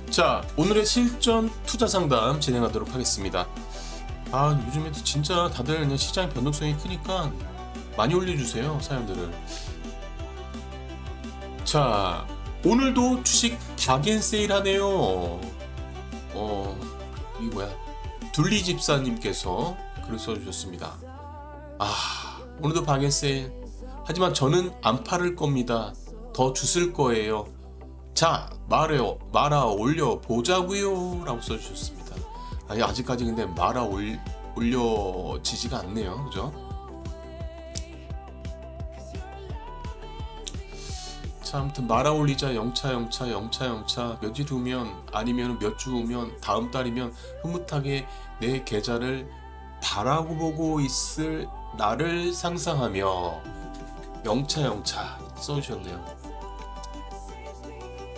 자, 오늘의 실전 투자 상담 진행하도록 하겠습니다. 요즘에도 진짜 다들 그냥 시장 변동성이 크니까 많이 올려주세요, 사연들을. 자, 오늘도 주식 박앤세일 하네요. 이게 뭐야? 둘리 집사님께서 글을 써주셨습니다. 오늘도 박앤세일. 하지만 저는 안 팔을 겁니다. 더 주실 거예요. 자, 말아 올려 보자고요 라고 써주셨습니다. 아직까지 근데 올려지지가 않네요, 그죠? 자, 아무튼 말아 올리자. 영차 몇 주 후면, 아니면 몇 주 후면, 다음 달이면 흐뭇하게 내 계좌를 바라보고 있을 나를 상상하며 영차 써주셨네요.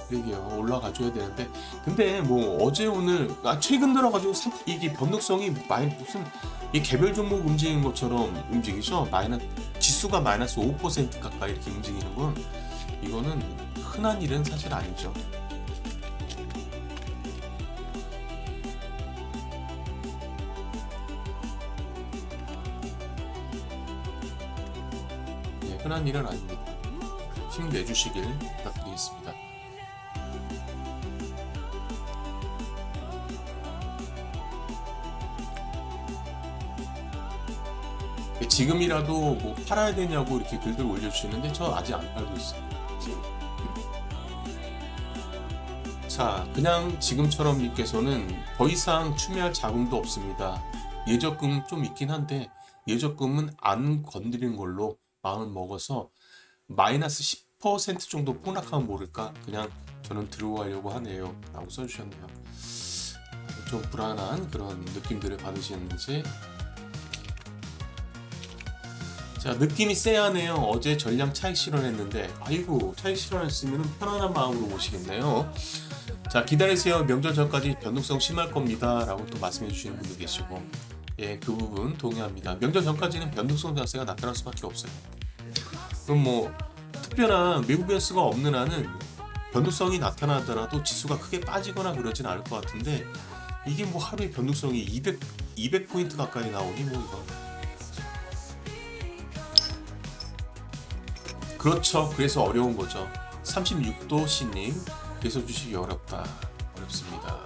그러게요, 올라가줘야 되는데. 근데 뭐 어제 오늘 최근 들어가지고 이게 변동성이 무슨 이 개별 종목 움직이는 것처럼 움직이죠. 지수가 마이너스 5% 가까이 이렇게 움직이는 건, 이거는 흔한 일은 사실 아니죠. 네, 흔한 일은 아닙니다. 힘내주시길 부탁드리겠습니다. 지금이라도 뭐 팔아야 되냐고 이렇게 글들 올려주시는데 저 아직 안 팔고 있어요. 자, 그냥 지금처럼 님께서는 더 이상 추매할 자금도 없습니다. 예적금 좀 있긴 한데 예적금은 안 건드리는 걸로 마음을 먹어서 마이너스 10% 정도 폭락하면 모를까 그냥 저는 들어가려고 하네요 라고 써주셨네요. 좀 불안한 그런 느낌들을 받으시는지. 자, 느낌이 쎄하네요. 어제 전량 차익 실현했는데, 아이고, 차익 실현했으면 편안한 마음으로 오시겠네요. 자, 기다리세요. 명절 전까지 변동성 심할 겁니다 라고 또 말씀해 주시는 분도 계시고, 예, 그 부분 동의합니다. 명절 전까지는 변동성 자세가 나타날 수밖에 없어요. 그럼 뭐 특별한 외부 변수가 없는 한은 변동성이 나타나더라도 지수가 크게 빠지거나 그러진 않을 것 같은데, 이게 뭐 하루에 변동성이 200포인트 가까이 나오니 뭐 이거. 그렇죠. 그래서 어려운 거죠. 36도 C님, 그래서 주식이 어렵습니다.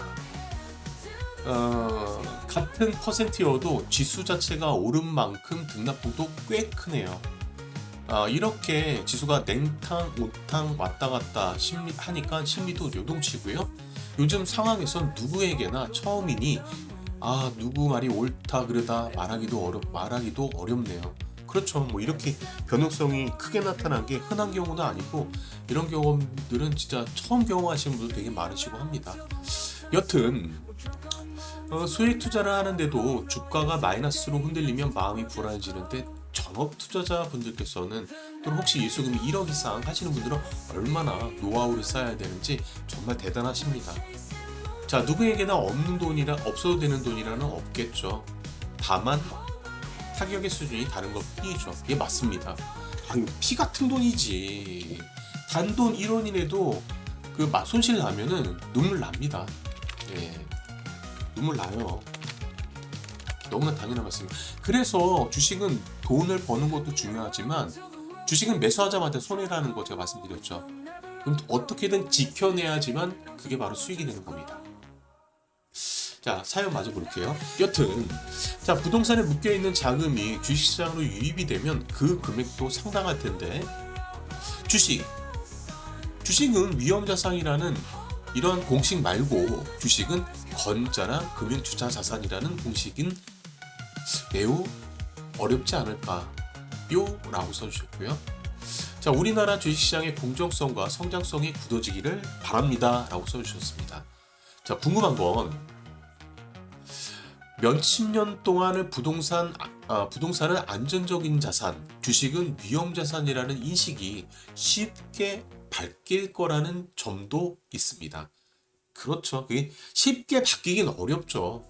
같은 퍼센트여도 지수 자체가 오른 만큼 등락폭도 꽤 크네요. 이렇게 지수가 냉탕, 온탕 왔다 갔다 하니까 심리도 요동치고요. 요즘 상황에선 누구에게나 처음이니 누구 말이 옳다 그르다 말하기도 어렵네요. 그렇죠. 뭐 이렇게 변동성이 크게 나타난 게 흔한 경우는 아니고, 이런 경험들은 진짜 처음 경험하시는 분들 되게 많으시고 합니다. 여튼 수익 투자를 하는데도 주가가 마이너스로 흔들리면 마음이 불안해지는데, 전업 투자자 분들께서는, 또는 혹시 예수금이 1억 이상 하시는 분들은 얼마나 노하우를 쌓아야 되는지 정말 대단하십니다. 자, 누구에게나 없어도 되는 돈이라는 없겠죠. 다만 타격의 수준이 다른 것 뿐이죠. 이게 맞습니다. 피 같은 돈이지. 단돈 1원이라도 손실 나면은 눈물 납니다. 예, 눈물 나요. 너무나 당연한 말씀입니다. 그래서 주식은 돈을 버는 것도 중요하지만, 주식은 매수하자마자 손해라는 거 제가 말씀드렸죠. 그럼 어떻게든 지켜내야지만 그게 바로 수익이 되는 겁니다. 자, 사연 마저 볼게요. 여튼 자, 부동산에 묶여있는 자금이 주식시장으로 유입이 되면 그 금액도 상당할 텐데, 주식은 위험자산이라는 이런 공식 말고, 주식은 건전한 금융투자 자산이라는 공식은 매우 어렵지 않을까요? 라고 써주셨고요. 자, 우리나라 주식시장의 공정성과 성장성이 굳어지기를 바랍니다 라고 써주셨습니다. 자, 궁금한 건, 몇십 년 동안을 부동산은 안전적인 자산, 주식은 위험자산이라는 인식이 쉽게 바뀔 거라는 점도 있습니다. 그렇죠. 그게 쉽게 바뀌긴 어렵죠.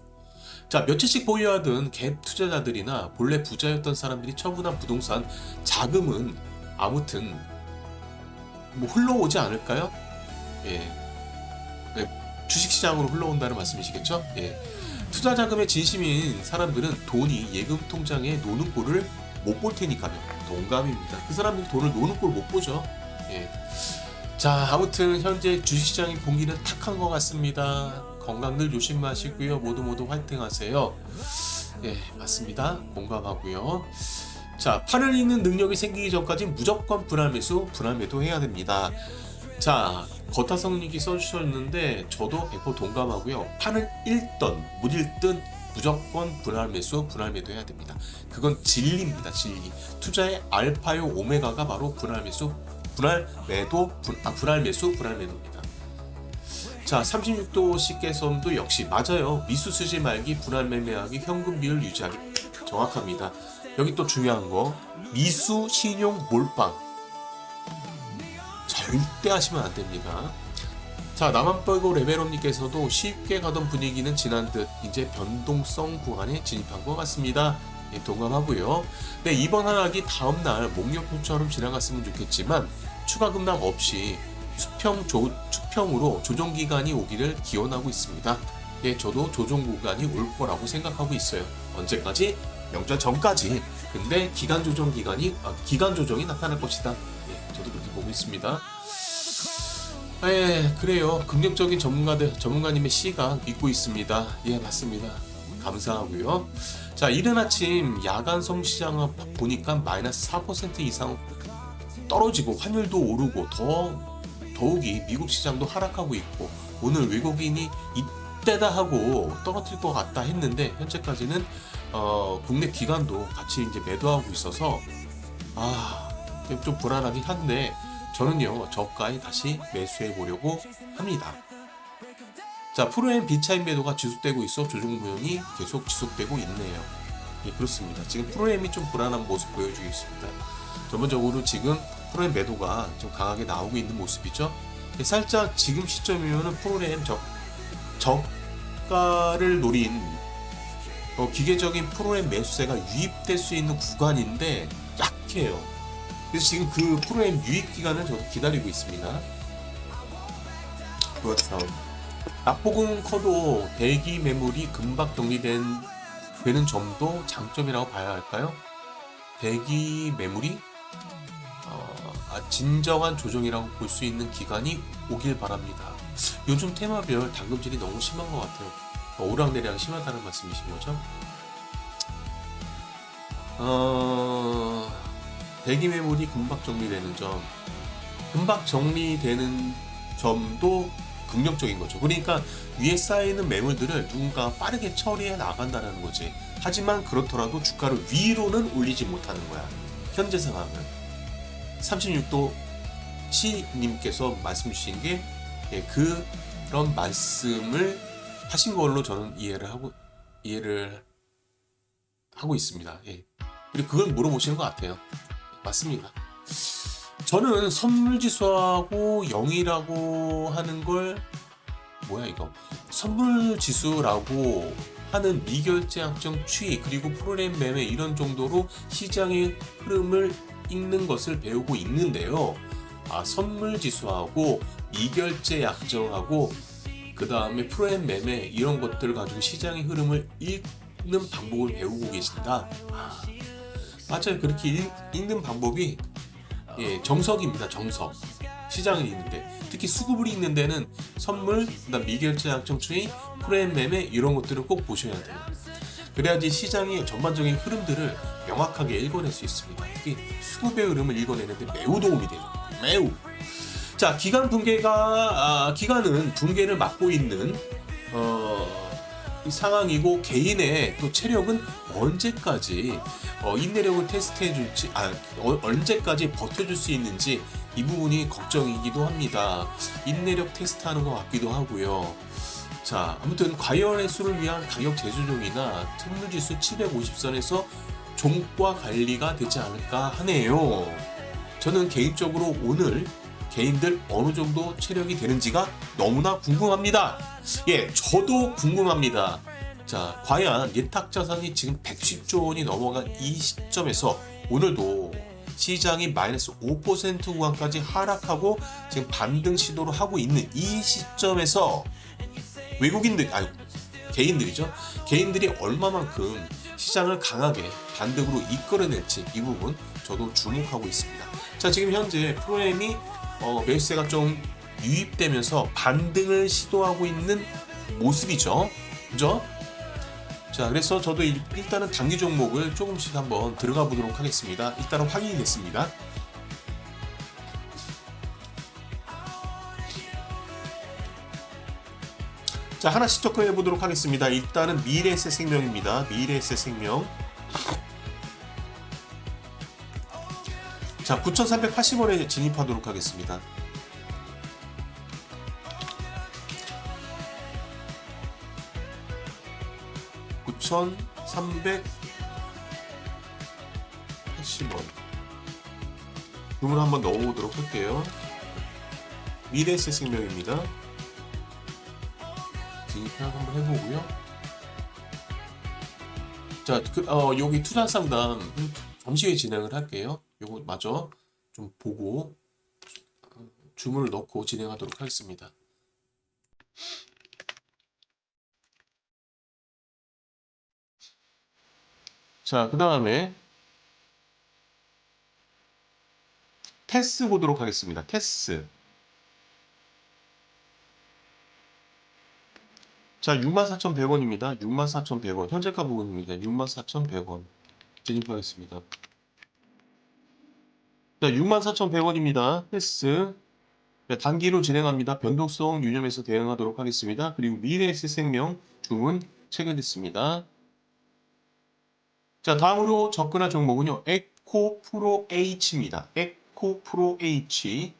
자, 며칠씩 보유하던 갭 투자자들이나 본래 부자였던 사람들이 처분한 부동산 자금은 아무튼 뭐 흘러오지 않을까요? 예. 주식시장으로 흘러온다는 말씀이시겠죠? 예. 투자 자금에 진심인 사람들은 돈이 예금 통장에 노는 꼴을 못 볼 테니까요. 동감입니다. 그 사람들이 돈을 노는 꼴 못 보죠. 예. 자, 아무튼 현재 주식시장의 공기는 탁한 것 같습니다. 건강들 조심하시고요. 모두 화이팅 하세요. 예, 맞습니다. 공감하고요. 자, 판을 읽는 능력이 생기기 전까지 무조건 분할매수, 분할매도 해야 됩니다. 자, 거타성님이 써주셨는데 저도 100% 동감하고요. 판을 읽던 못 읽든 무조건 분할매수, 분할매도 해야 됩니다. 그건 진리입니다. 진리. 투자의 알파요 오메가가 바로 분할매수, 분할매도입니다. 자, 36도 씨께서도 역시 맞아요. 미수 쓰지 말기, 분할 매매하기, 현금 비율 유지하기. 정확합니다. 여기 또 중요한 거, 미수 신용 몰빵 절대 하시면 안 됩니다. 자, 나만 빼고 레벨업님께서도 쉽게 가던 분위기는 지난 듯 이제 변동성 구간에 진입한 것 같습니다. 예, 동감하고요. 네, 이번 하락이 다음날 목욕표처럼 지나갔으면 좋겠지만 추가 급락 없이 수평으로 조정기간이 오기를 기원하고 있습니다. 예, 저도 조정 구간이 올 거라고 생각하고 있어요. 언제까지? 명절 전까지. 근데 기간 조정이 나타날 것이다. 예, 저도 그렇게 보고 있습니다. 예, 그래요. 긍정적인 전문가님의 시각 믿고 있습니다. 예, 맞습니다. 감사하고요. 자, 이른 아침 야간 성시장을 보니까 마이너스 4% 이상 떨어지고 환율도 오르고 더욱이 미국 시장도 하락하고 있고 오늘 외국인이 이때다 하고 떨어질 것 같다 했는데 현재까지는 국내 기관도 같이 이제 매도하고 있어서 좀 불안하긴 한데 저는요 저가에 다시 매수해 보려고 합니다. 자, 프로엠 비차익 매도가 지속되고 있어 조정 모형이 계속 지속되고 있네요. 예, 그렇습니다. 지금 프로엠이 좀 불안한 모습 보여주고 있습니다. 전반적으로 지금 프로엠 매도가 좀 강하게 나오고 있는 모습이죠. 예, 살짝 지금 시점이면은 프로엠 저가를 노린 기계적인 프로엠 매수세가 유입될 수 있는 구간인데 약해요. 그래서 지금 그 프로엠 유입 기간을 저도 기다리고 있습니다. 그렇죠. 낙폭은 커도 대기 매물이 금방 정리되는 점도 장점이라고 봐야 할까요? 대기 매물이 진정한 조정이라고 볼 수 있는 기간이 오길 바랍니다. 요즘 테마별 당금질이 너무 심한 것 같아요. 오락내리하기 심하다는 말씀이신 거죠? 대기 매물이 금방 정리되는 점도 긍정적인 거죠. 그러니까 위에 쌓이는 매물들을 누군가 빠르게 처리해 나간다는 거지. 하지만 그렇더라도 주가를 위로는 올리지 못하는 거야. 현재 상황은 36도 C님께서 말씀 주신 게 그런 말씀을 하신 걸로 저는 이해를 하고 있습니다. 예. 그리고 그걸 물어보시는 것 같아요. 맞습니다. 저는 선물지수하고 0이라고 하는 걸 선물지수라고 하는 미결제 약정 추이 그리고 프로그램 매매 이런 정도로 시장의 흐름을 읽는 것을 배우고 있는데요. 선물지수하고 미결제 약정하고 그 다음에 프로그램 매매 이런 것들을 가지고 시장의 흐름을 읽는 방법을 배우고 계신다. 맞아요. 그렇게 읽는 방법이 정석입니다. 정석. 시장을 읽는데 특히 수급을 읽는 데는 선물, 그다음 미결제 약정 추이, 프로그램 매매 이런 것들을 꼭 보셔야 돼요. 그래야지 시장의 전반적인 흐름들을 명확하게 읽어낼 수 있습니다. 특히 수급의 흐름을 읽어내는데 매우 도움이 되죠. 매우. 자, 기간은 붕괴를 막고 있는 상황이고 개인의 또 체력은 언제까지 인내력을 테스트해 줄지 언제까지 버텨줄 수 있는지 이 부분이 걱정이기도 합니다. 인내력 테스트하는 것 같기도 하고요. 자, 아무튼 과열의 수를 위한 가격 재조정이나 특물지수 750선에서 종가 관리가 되지 않을까 하네요. 저는 개인적으로 오늘 개인들 어느 정도 체력이 되는지가 너무나 궁금합니다. 예, 저도 궁금합니다. 자, 과연 예탁자산이 지금 110조 원이 넘어간 이 시점에서 오늘도 시장이 마이너스 5% 구간까지 하락하고 지금 반등 시도를 하고 있는 이 시점에서 외국인들, 아니 개인들이죠. 개인들이 얼마만큼 시장을 강하게 반등으로 이끌어낼지 이 부분 저도 주목하고 있습니다. 자, 지금 현재 프로그램이 매수세가 좀 유입되면서 반등을 시도하고 있는 모습이죠. 그죠? 자, 그래서 저도 일단은 단기 종목을 조금씩 한번 들어가 보도록 하겠습니다. 일단은 확인이 됐습니다. 자, 하나씩 접근해 보도록 하겠습니다. 일단은 미래에셋생명입니다. 미래에셋생명. 자, 9,380원에 진입하도록 하겠습니다. (9,380원) 주문 한번 넣어보도록 할게요. 미래에셋생명입니다. 진입 한번 해보고요. 자, 여기 투자 상담 잠시 후에 진행을 할게요. 요거 마저 좀 보고 주문을 넣고 진행하도록 하겠습니다. 자, 그 다음에 테스 보도록 하겠습니다. 테스. 자, 64,100원입니다. 64,100원. 현재가 부분입니다. 64,100원. 진입하겠습니다. 자, 64,100원입니다. 테스. 자, 단기로 진행합니다. 변동성 유념해서 대응하도록 하겠습니다. 그리고 미래에셋생명 주문 체결됐습니다. 자, 다음으로 접근할 종목은요. 에코프로 H입니다. 에코프로 H.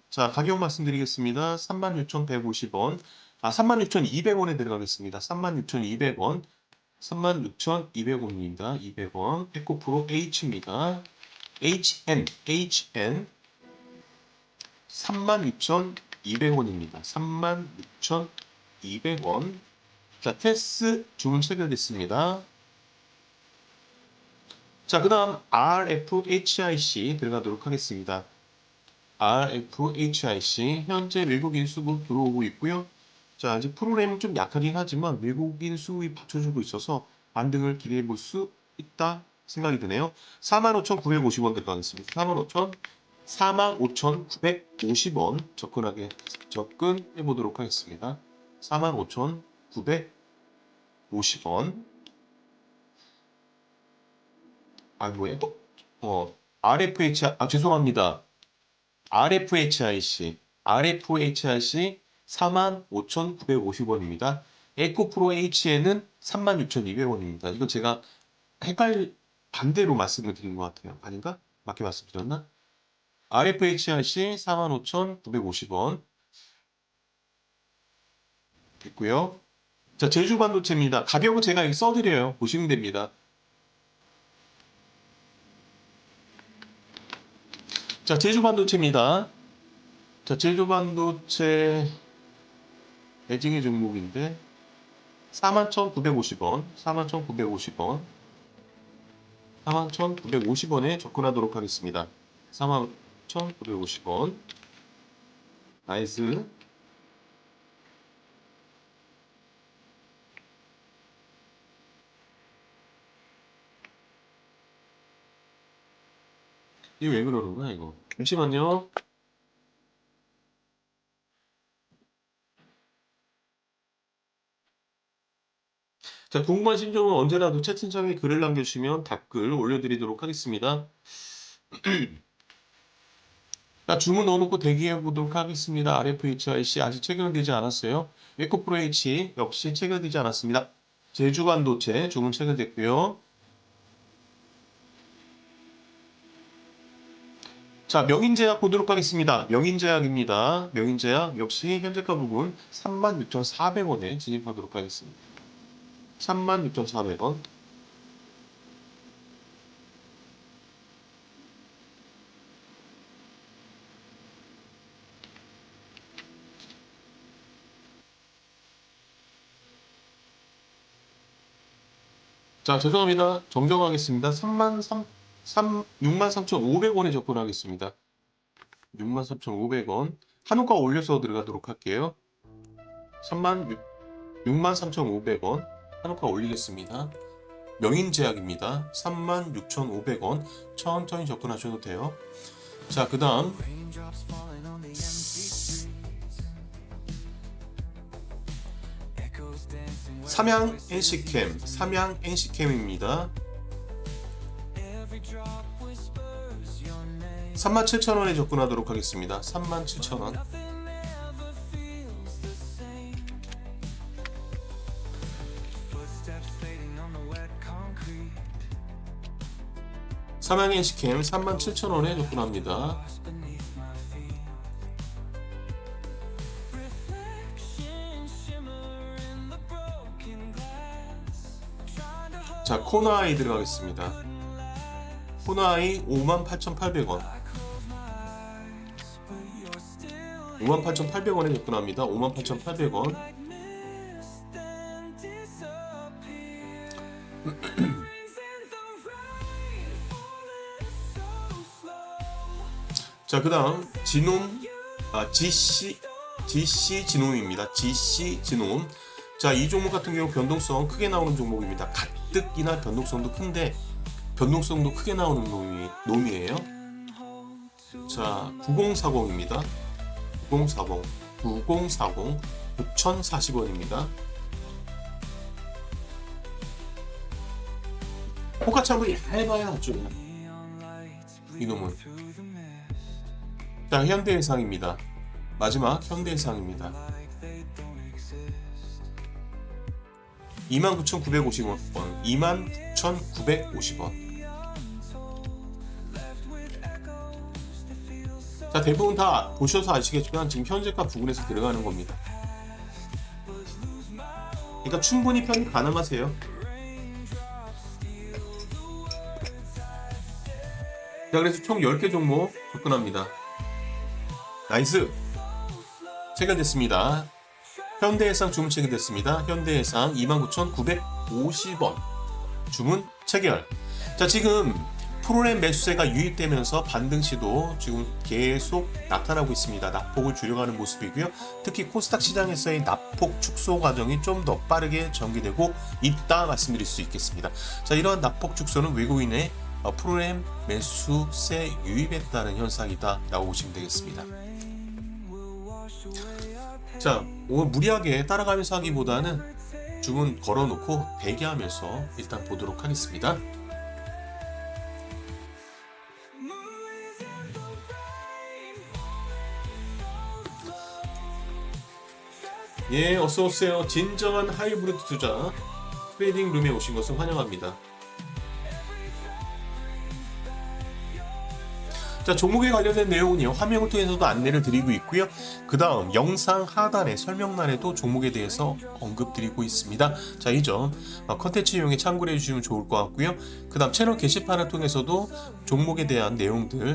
자, 가격 말씀드리겠습니다. 36,150원. 36,200원에 들어가겠습니다. 36,200원. 36,200원입니다. 200원. 에코프로 H입니다. HN. 36,200원입니다. 36,200원. 자, 테스 주문 체결됐습니다. 자, 그 다음 RFHIC 들어가도록 하겠습니다. RFHIC 현재 외국인 수급 들어오고 있고요. 자, 아직 프로그램은 좀 약하긴 하지만 외국인 수급이 받쳐주고 있어서 반등을 기대해 볼 수 있다 생각이 드네요. 45,950원 들어가겠습니다. 45,950원 접근해 보도록 하겠습니다. 45,950원. 아, 뭐예요? 죄송합니다. RFHIC 45,950원입니다. 에코프로 H에는 36,200원입니다. 이거 제가 반대로 말씀을 드린 것 같아요. 아닌가? 맞게 말씀드렸나? RFHIC 45,950원 있고요. 자, 제주반도체입니다. 가격은 제가 여기 써드려요. 보시면 됩니다. 자, 제주반도체입니다. 자, 제주반도체 애증의 종목인데 41,950원, 41,950원에 접근하도록 하겠습니다. 41,950원. 나이스. 이거 왜 그러는 거야, 이거? 잠시만요. 자, 궁금하신 점은 언제라도 채팅창에 글을 남겨주시면 답글 올려드리도록 하겠습니다. 자, 주문 넣어놓고 대기해 보도록 하겠습니다. RFHIC 아직 체결되지 않았어요. 에코프로 H 역시 체결되지 않았습니다. 제주반도체 주문 체결됐고요. 자, 명인제약 보도록 하겠습니다. 명인제약입니다. 명인제약 역시 현재가 부분 36,400원에 진입하도록 하겠습니다. 36,400원. 자, 죄송합니다. 정정하겠습니다. 63,500원에 접근하겠습니다. 63,500원. 한우가 올려서 들어가도록 할게요. 36,000 63,500원. 한우가 올리겠습니다. 명인제약입니다. 36,500원. 천천히 접근하셔도 돼요. 자, 그 다음 삼양 NC캠입니다. 37,000원에 접근하도록 하겠습니다. 37,000원. 삼양 NC캠 37,000원에 접근합니다. 자, 코나이 들어가겠습니다. 코나이 58,800원. 58,800원에 접근합니다. 58,800원. 자, 그 다음 GC 진홈입니다. GC 진홈. 자, 이 종목 같은 경우 변동성 크게 나오는 종목입니다. 가뜩이나 변동성도 큰데 변동성도 크게 나오는 놈이에요. 자, 9040입니다. 9040 9,040원입니다. 호가창도 얇아야 낫죠. 이놈은. 자, 현대해상입니다. 마지막 현대해상입니다. 29,950원. 29,950원. 자, 대부분 다 보셔서 아시겠지만 지금 현재가 부근에서 들어가는 겁니다. 그러니까 충분히 편입 가능하세요. 자, 그래서 총 10개 종목 접근합니다. 나이스! 체결됐습니다. 현대해상 주문 체결됐습니다. 현대해상 29,950원 주문 체결. 자, 지금 프로그램 매수세가 유입되면서 반등 시도 지금 계속 나타나고 있습니다. 낙폭을 줄여가는 모습이고요. 특히 코스닥 시장에서의 낙폭 축소 과정이 좀 더 빠르게 전개되고 있다 말씀드릴 수 있겠습니다. 자, 이러한 낙폭 축소는 외국인의 프로그램 매수세 유입에 따른 현상이다 라고 보시면 되겠습니다. 자, 오늘 무리하게 따라가면서 하기보다는 주문 걸어놓고 대기하면서 일단 보도록 하겠습니다. 예, 어서오세요. 진정한 하이브리드 투자 트레이딩 룸에 오신 것을 환영합니다. 자, 종목에 관련된 내용은요, 화면을 통해서도 안내를 드리고 있고요. 그 다음 영상 하단의 설명란에도 종목에 대해서 언급드리고 있습니다. 자, 이 점 컨텐츠 이용에 참고를 해주시면 좋을 것 같고요. 그 다음 채널 게시판을 통해서도 종목에 대한 내용들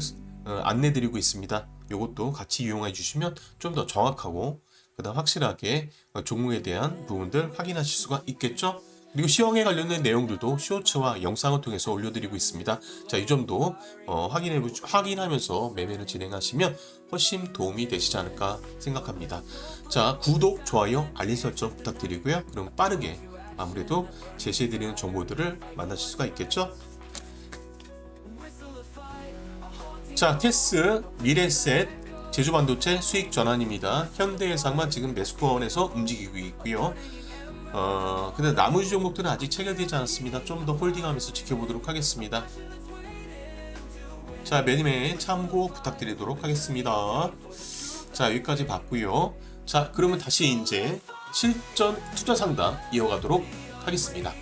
안내 드리고 있습니다. 이것도 같이 이용해 주시면 좀 더 정확하고 그 다음 확실하게 종목에 대한 부분들 확인하실 수가 있겠죠. 그리고 시황에 관련된 내용들도 쇼츠와 영상을 통해서 올려드리고 있습니다. 자, 이 점도 확인하면서 매매를 진행하시면 훨씬 도움이 되시지 않을까 생각합니다. 자, 구독, 좋아요, 알림 설정 부탁드리고요. 그럼 빠르게 아무래도 제시해드리는 정보들을 만나실 수가 있겠죠. 자, 테스, 미래셋, 제주반도체 수익 전환입니다. 현대해상만 지금 매수권에서 움직이고 있고요. 근데 나머지 종목들은 아직 체결되지 않았습니다. 좀 더 홀딩하면서 지켜보도록 하겠습니다. 자, 매매 참고 부탁드리도록 하겠습니다. 자, 여기까지 봤고요. 자, 그러면 다시 이제 실전 투자 상담 이어가도록 하겠습니다.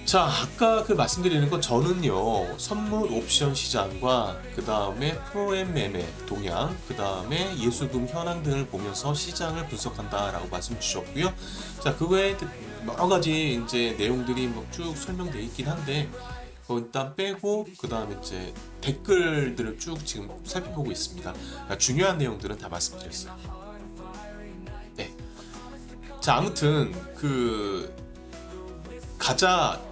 자, 아까 말씀드리는 거 저는요, 선물 옵션 시장과 그 다음에 프로그램 매매 동향, 그 다음에 예수금 현황 등을 보면서 시장을 분석한다라고 말씀 주셨고요. 자, 그 외에 여러 가지 이제 내용들이 쭉 설명되어 있긴 한데, 일단 빼고 그 다음에 이제 댓글들을 쭉 지금 살펴보고 있습니다. 그러니까 중요한 내용들은 다 말씀드렸어요. 네. 자, 아무튼 가자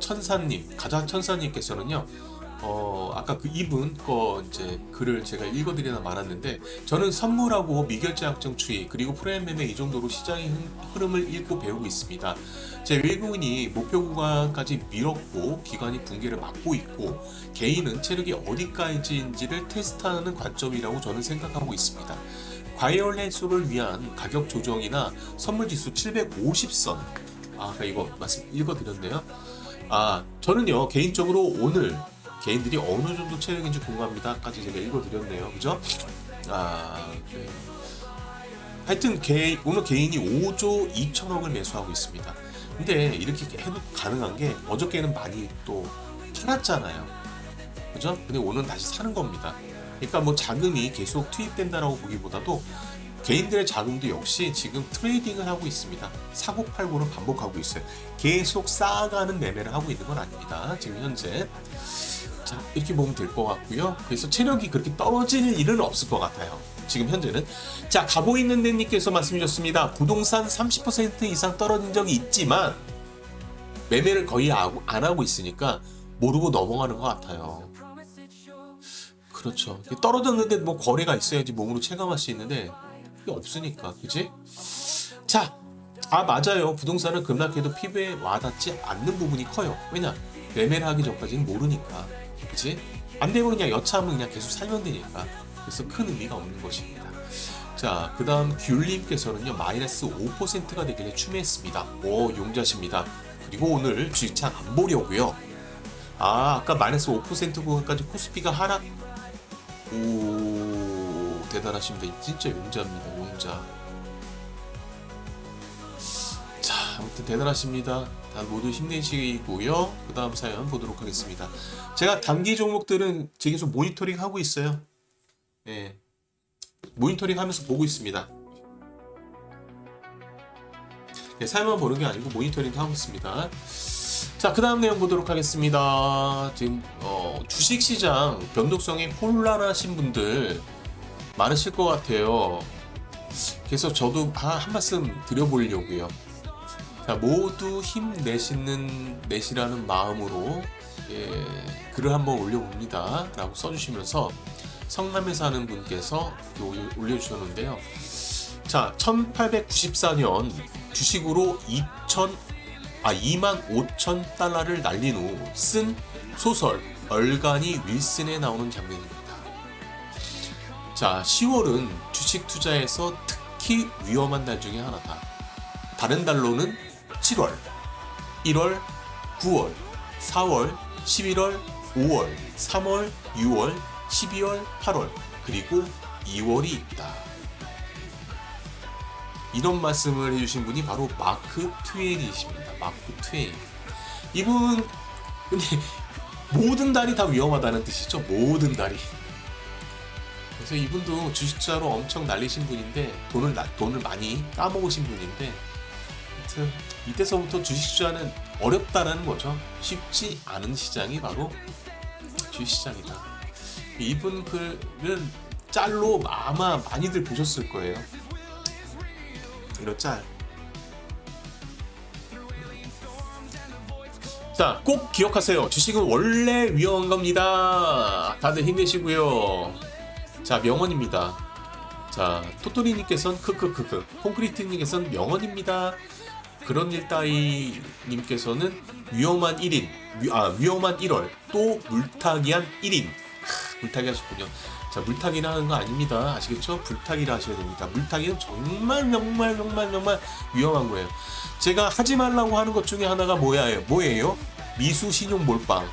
천사님께서는요, 아까 그 이분 거 이제 글을 제가 읽어드리나 말았는데, 저는 선물하고 미결제 확정 추이 그리고 프레임 매매 이 정도로 시장의 흐름을 읽고 배우고 있습니다. 제 외국인이 목표 구간까지 밀었고 기관이 붕괴를 막고 있고 개인은 체력이 어디까지인지를 테스트하는 관점이라고 저는 생각하고 있습니다. 과열 해소를 위한 가격 조정이나 선물 지수 750선, 아까 이거 말씀 읽어드렸네요. 저는요 개인적으로 오늘 개인들이 어느 정도 체력인지 궁금합니다까지 제가 읽어드렸네요. 그죠? 네. 하여튼 오늘 개인이 5조 2천억을 매수하고 있습니다. 근데 이렇게 해도 가능한 게 어저께는 많이 또 팔았잖아요. 그죠? 근데 오늘은 다시 사는 겁니다. 그러니까 뭐 자금이 계속 투입된다라고 보기보다도 개인들의 자금도 역시 지금 트레이딩을 하고 있습니다. 사고 팔고를 반복하고 있어요. 계속 쌓아가는 매매를 하고 있는 건 아닙니다. 지금 현재. 자, 이렇게 보면 될 것 같고요. 그래서 체력이 그렇게 떨어질 일은 없을 것 같아요. 지금 현재는. 자, 가고 있는 데님께서 말씀 주셨습니다. 부동산 30% 이상 떨어진 적이 있지만 매매를 거의 안 하고 있으니까 모르고 넘어가는 것 같아요. 그렇죠. 떨어졌는데 뭐 거래가 있어야지 몸으로 체감할 수 있는데 그게 없으니까, 그지? 자, 맞아요. 부동산은 급락해도 피부에 와닿지 않는 부분이 커요. 왜냐? 매매를 하기 전까지는 모르니까, 그지? 안 되면 그냥 여차하면 그냥 계속 살면 되니까. 그래서 큰 의미가 없는 것입니다. 자, 그 다음 귤님께서는요, 마이너스 5%가 되길래 추매했습니다. 용자십니다. 그리고 오늘 주식창 안 보려고요. 아까 마이너스 5% 구간까지 코스피가 하락. 대단하십니다. 진짜 용자입니다. 용자. 자, 아무튼 대단하십니다. 다 모두 힘내시고요. 그 다음 사연 보도록 하겠습니다. 제가 단기 종목들은 제 계속 모니터링 하고 있어요. 네. 모니터링 하면서 보고 있습니다. 네, 사연만 보는 게 아니고 모니터링도 하고 있습니다. 자, 그 다음 내용 보도록 하겠습니다. 지금 주식시장 변동성이 혼란하신 분들 많으실 것 같아요. 그래서 저도 한 말씀 드려보려고요. 자, 모두 힘내시라는 마음으로 글을 한번 올려봅니다 라고 써주시면서 성남에 사는 분께서 올려주셨는데요. 자, 1894년 주식으로 25,000달러를 날린 후 쓴 소설 얼간이 윌슨에 나오는 장면입니다. 자, 10월은 주식 투자에서 특히 위험한 달 중에 하나다. 다른 달로는 7월, 1월, 9월, 4월, 11월, 5월, 3월, 6월, 12월, 8월, 그리고 2월이 있다. 이런 말씀을 해주신 분이 바로 마크 트웨인이십니다. 마크 트웨인. 이분 근데 모든 달이 다 위험하다는 뜻이죠. 모든 달이. 그래서 이분도 주식자로 엄청 날리신 분인데 돈을 많이 까먹으신 분인데, 하여튼 이때서부터 주식투자는 어렵다라는 거죠. 쉽지 않은 시장이 바로 주식시장이다. 이분 글은 짤로 아마 많이들 보셨을 거예요. 이런 짤. 자, 꼭 기억하세요. 주식은 원래 위험한 겁니다. 다들 힘내시고요. 자, 명언입니다. 자, 토토리님께서는 크크크크, 콘크리트님께서는 명언입니다. 그런 일 따위 님께서는 위험한 1인, 위험한 1월, 또 물타기한 1인. 물타기 하셨군요. 자, 물타기는 하는 거 아닙니다. 아시겠죠? 불타기를 하셔야 됩니다. 물타기는 정말 위험한 거예요. 제가 하지 말라고 하는 것 중에 하나가 뭐예요? 미수 신용 몰빵.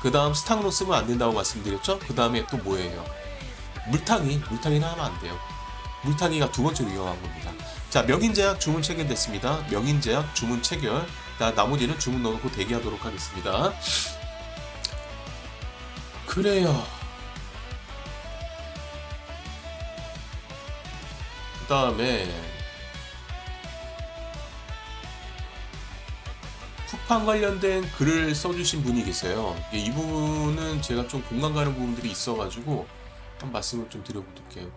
그 다음 스탁로 쓰면 안 된다고 말씀드렸죠? 그 다음에 또 뭐예요? 물타기는 하면 안 돼요. 물타기가 두 번째 위험한 겁니다. 자, 명인제약 주문 체결됐습니다. 명인제약 주문 체결. 나머지는 주문 넣어놓고 대기하도록 하겠습니다. 그래요. 그 다음에 쿠팡 관련된 글을 써주신 분이 계세요. 이 부분은 제가 좀 공감 가는 부분들이 있어가지고 한 말씀을 좀 드려볼게요.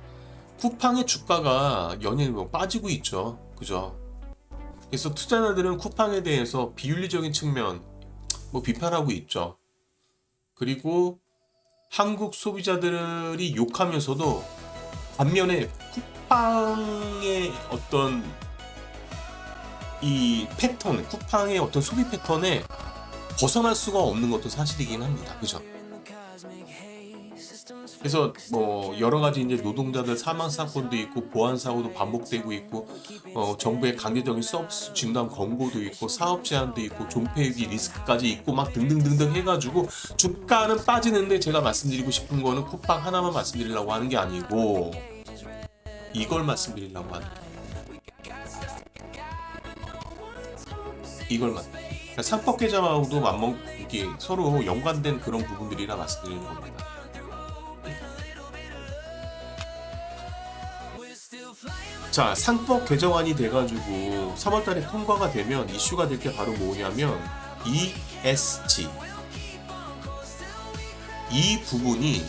쿠팡의 주가가 연일 빠지고 있죠. 그죠? 그래서 투자자들은 쿠팡에 대해서 비윤리적인 측면 비판하고 있죠. 그리고 한국 소비자들이 욕하면서도 반면에 쿠팡의 어떤 이 패턴, 쿠팡의 어떤 소비 패턴에 벗어날 수가 없는 것도 사실이긴 합니다. 그죠? 그래서 뭐 여러 가지 이제 노동자들 사망 사건도 있고 보안 사고도 반복되고 있고 정부의 강제적인 서비스 중단 권고도 있고 사업 제한도 있고 존폐유기 리스크까지 있고 막 등등등등 해가지고 주가는 빠지는데 제가 말씀드리고 싶은 거는 쿠팡 하나만 말씀드리려고 하는 게 아니고 이걸 말씀드리려고 하는 거예요. 이걸 그러니까 상법 개정하고도 이게 서로 연관된 그런 부분들이라 말씀드리는 겁니다. 자, 상법 개정안이 돼가지고 3월달에 통과가 되면 이슈가 될 게 바로 뭐냐면 ESG. 이 부분이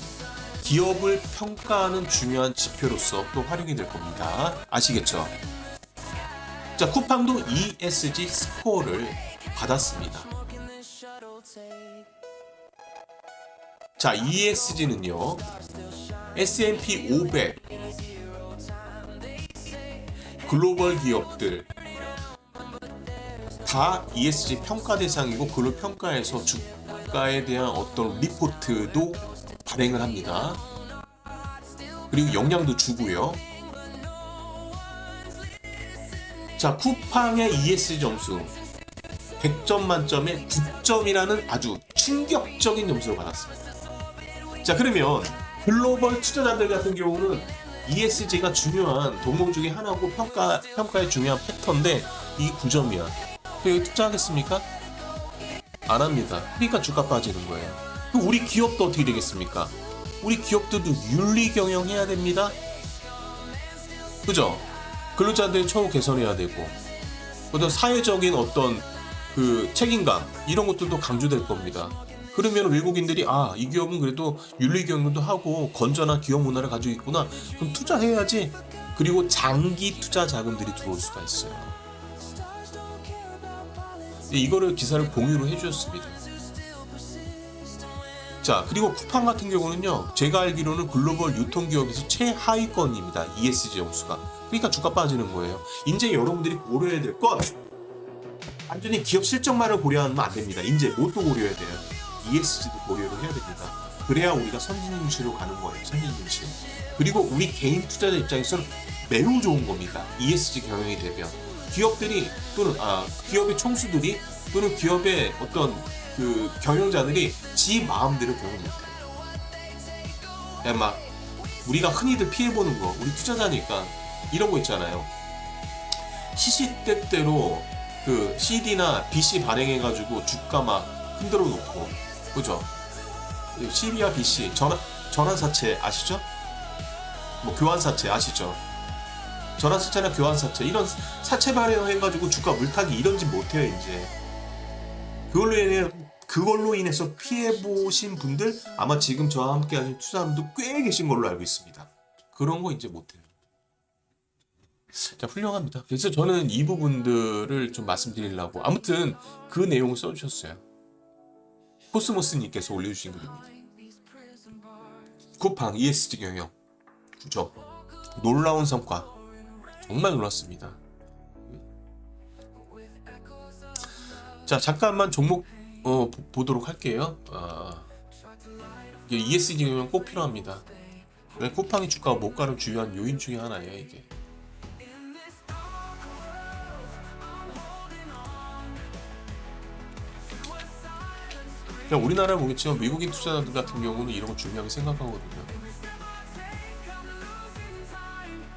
기업을 평가하는 중요한 지표로서 또 활용이 될 겁니다. 아시겠죠? 자, 쿠팡도 ESG 스코어를 받았습니다. 자, ESG는요, S&P 500 글로벌 기업들 다 ESG 평가 대상이고 그걸 평가해서 주가에 대한 어떤 리포트도 발행을 합니다. 그리고 영향도 주고요. 자, 쿠팡의 ESG 점수 100점 만점에 9점이라는 아주 충격적인 점수를 받았습니다. 자, 그러면 글로벌 투자자들 같은 경우는 ESG가 중요한 동목 중에 하나고 평가의 중요한 팩터인데 이 9점이야. 여기 투자하겠습니까? 안 합니다. 그러니까 주가 빠지는 거예요. 그럼 우리 기업도 어떻게 되겠습니까? 우리 기업들도 윤리 경영해야 됩니다. 그죠? 근로자들 처우 개선해야 되고 어떤 사회적인 어떤 그 책임감 이런 것들도 강조될 겁니다. 그러면 외국인들이 이 기업은 그래도 윤리 경영도 하고 건전한 기업 문화를 가지고 있구나. 그럼 투자해야지. 그리고 장기 투자 자금들이 들어올 수가 있어요. 이거를 기사를 공유를 해주셨습니다. 자, 그리고 쿠팡 같은 경우는요, 제가 알기로는 글로벌 유통기업에서 최하위권입니다. ESG 점수가. 그러니까 주가 빠지는 거예요. 이제 여러분들이 고려해야 될 건 완전히 기업 실적만을 고려하면 안 됩니다. 이제 뭣도 고려해야 돼요. ESG도 고려를 해야 됩니다. 그래야 우리가 선진증시로 가는 거예요. 선진증시. 그리고 우리 개인 투자자 입장에서는 매우 좋은 겁니다. ESG 경영이 되면 기업들이 또는 기업의 총수들이 또는 기업의 어떤 그 경영자들이 지 마음대로 경영 못해요. 그냥 막 우리가 흔히들 피해보는 거, 우리 투자자니까 이런 거 있잖아요. 시시때때로 그 CD나 BC 발행해가지고 주가 막 흔들어 놓고, 그죠? CB와 BC 전환사채 아시죠? 뭐 교환사채 아시죠? 전환사채나 교환사채 이런 사채 발행해가지고 주가 물타기 이런 짓 못해요 이제. 그걸로 인해서 피해보신 분들 아마 지금 저와 함께 하신 투자자분도 꽤 계신 걸로 알고 있습니다. 그런 거 이제 못해요. 자, 훌륭합니다. 그래서 저는 이 부분들을 좀 말씀드리려고 아무튼 그 내용을 써주셨어요. 코스모스님께서 올려주신 글입니다. 쿠팡 ESG 경영 9점. 놀라운 성과. 정말 놀랐습니다. 자, 잠깐만 종목 보도록 할게요. ESG 경영 꼭 필요합니다. 쿠팡이 주가가 못 가는 주요한 요인 중에 하나예요, 이게. 그냥 우리나라 보겠지만 미국인 투자자들 같은 경우는 이런 거 중요하게 생각하거든요.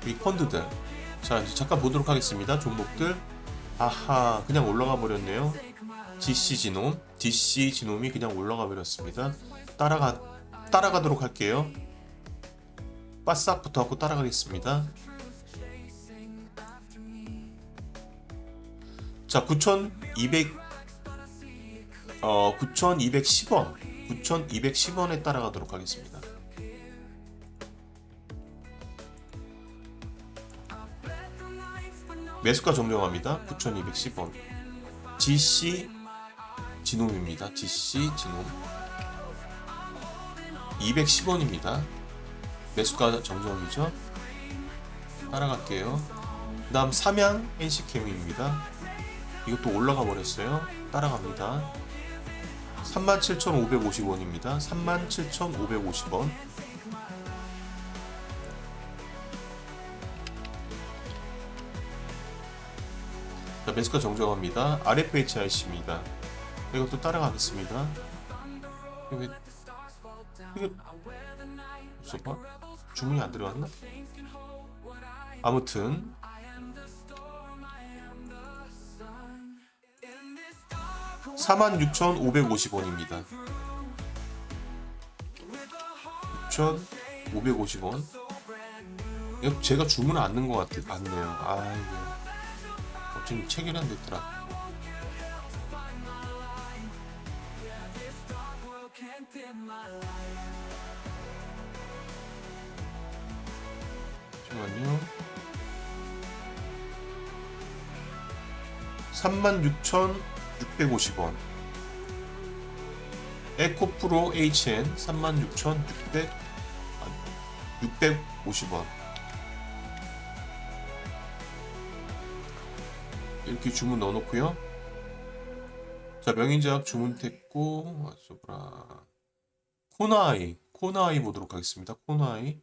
이 펀드들. 자, 이제 잠깐 보도록 하겠습니다. 종목들. 아하, 그냥 올라가 버렸네요. DC 지놈이 그냥 올라가 버렸습니다. 따라가도록 할게요. 바싹부터 하고 따라가겠습니다. 자, 9,210원 9,210원에 따라가도록 하겠습니다. 매수가 정정합니다. 9,210원. GC 진홈입니다. GC 진홈 210원입니다. 매수가 정정이죠. 따라갈게요. 그 다음 삼양 NC케미입니다. 이것도 올라가 버렸어요. 따라갑니다. 37,550원입니다. 37,550원. 자, 매수가 정정합니다. RFHIC입니다. 이것도 따라가겠습니다. 이게 없어봐? 주문이 안 들어갔나? 아무튼 46,550원입니다. 6,550원. 이거 제가 주문을 안 넣은 것 같네요. 아이고. 어쩐지 체결이 안 됐더라. 잠깐만요. 36,650원. 에코프로 HN 36,650원. 이렇게 주문 넣어놓고요. 자, 명인제약 주문됐고, 맞춰보라. 코나아이 보도록 하겠습니다. 코나아이.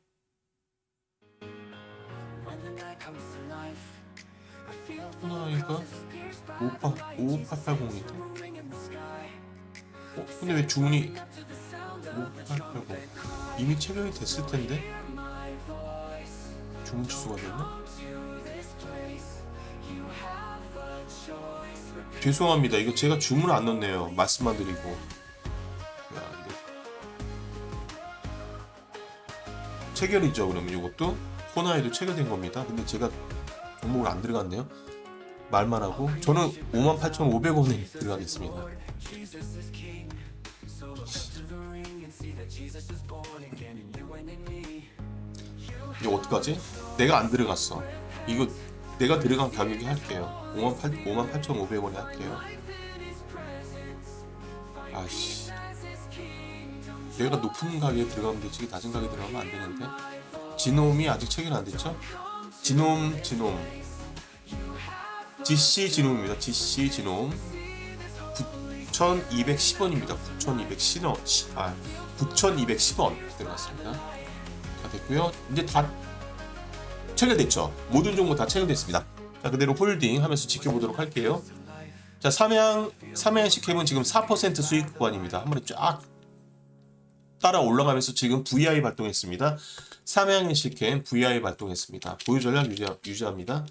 코나아이가 58880인데. 근데 왜 주문이 5880 이미 체결이 됐을 텐데 주문 취소가 됐나? 죄송합니다. 이거 제가 주문 안 넣었네요. 말씀만 드리고. 야, 체결이죠. 그러면 이것도 코나에도 체결된 겁니다. 근데 제가 종목을 안 들어갔네요. 말만 하고 저는 58,500원에 들어가겠습니다. 이거 어떡하지? 내가 안 들어갔어. 이거 내가 들어간 가격이 할게요. 58,500원에 할게요. 아씨, 내가 높은 가격에 들어가면 되지 낮은 가격에 들어가면 안 되는데. 지놈이 아직 체결 안 됐죠? 지놈 GC 지놈입니다. GC 지놈 9,210원입니다. 9,210원 들어갔습니다. 다 됐고요. 이제 다 체결됐죠. 모든 종목 다 체결됐습니다. 자, 그대로 홀딩 하면서 지켜보도록 할게요. 자, 삼양 NC캠은 지금 4% 수익 구간입니다. 한 번에 쫙 따라 올라가면서 지금 VI 발동했습니다. 삼양 NC캠 VI 발동했습니다. 보유 전략 유지합니다.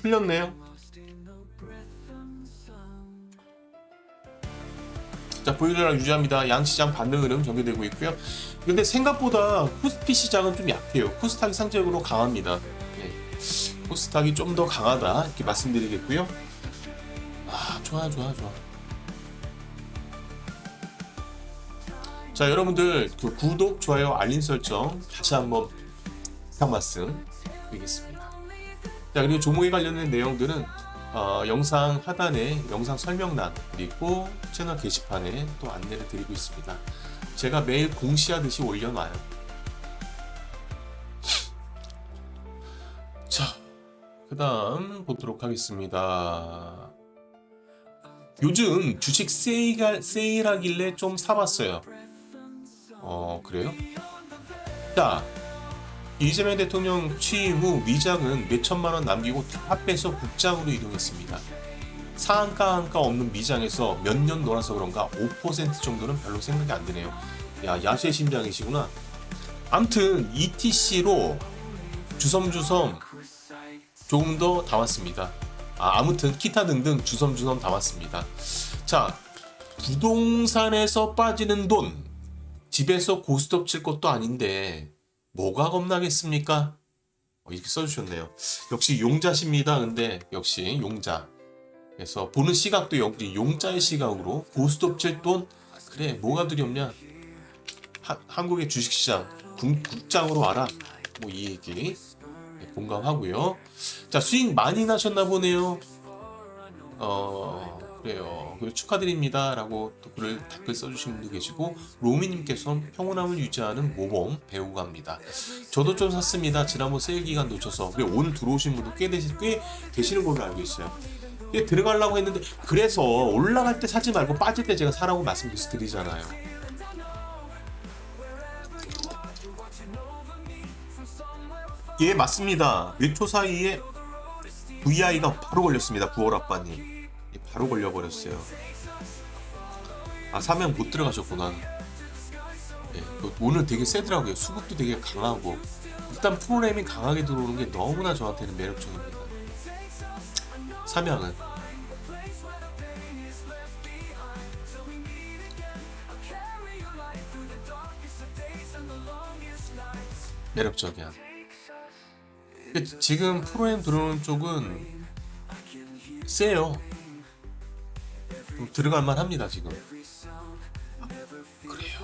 풀렸네요. 자, 보유 전략 유지합니다. 양시장 반등 흐름 전개되고 있고요. 근데 생각보다 코스피 시장은 좀 약해요. 코스닥이 상대적으로 강합니다. 네. 코스닥이 좀 더 강하다 이렇게 말씀드리겠고요. 좋아. 자, 여러분들 그 구독, 좋아요, 알림 설정 다시 한번 한 말씀 드리겠습니다. 자, 그리고 종목에 관련된 내용들은 영상 하단에 영상 설명란 그리고 채널 게시판에 또 안내를 드리고 있습니다. 제가 매일 공시하듯이 올려놔요. 자, 그 다음 보도록 하겠습니다. 요즘 주식 세일하길래 좀 사봤어요. 그래요? 자, 이재명 대통령 취임 후 미장은 몇천만 원 남기고 다 빼서 국장으로 이동했습니다. 상한가 없는 미장에서 몇 년 놀아서 그런가 5% 정도는 별로 생각이 안 드네요. 야, 야수의 심장이시구나. 암튼 ETC로 주섬주섬 조금 더 담았습니다. 아무튼 기타 등등 주섬주섬 담았습니다. 자, 부동산에서 빠지는 돈, 집에서 고스톱 칠 것도 아닌데 뭐가 겁나겠습니까? 이렇게 써주셨네요. 역시 용자십니다. 근데 역시 용자. 그래서 보는 시각도 역시 용자의 시각으로 고스톱 칠 돈, 그래 뭐가 두렵냐. 한국의 주식시장 국장으로 와라. 뭐 이 얘기 공감하고요. 자, 수익 많이 나셨나 보네요. 그래요. 그리고 축하드립니다. 라고 또 댓글 써주신 분도 계시고, 로미님께서 평온함을 유지하는 모범 배우가 합니다. 저도 좀 샀습니다. 지난번 세일 기간 놓쳐서. 오늘 들어오신 분도 꽤 계시는 걸로 알고 있어요. 들어가려고 했는데, 그래서 올라갈 때 사지 말고 빠질 때 제가 사라고 말씀드리잖아요. 예, 맞습니다. 몇 초 사이에 VI가 바로 걸렸습니다. 9월 아빠님. 바로 걸려버렸어요. 아, 사명 못 들어가셨구나. 예, 오늘 되게 세더라고요. 수급도 되게 강하고. 일단 프로그램이 강하게 들어오는 게 너무나 저한테는 매력적입니다. 사명은. 매력적이야. 지금 프로그램 들어오는 쪽은 세요. 들어갈만 합니다, 지금. 그래요.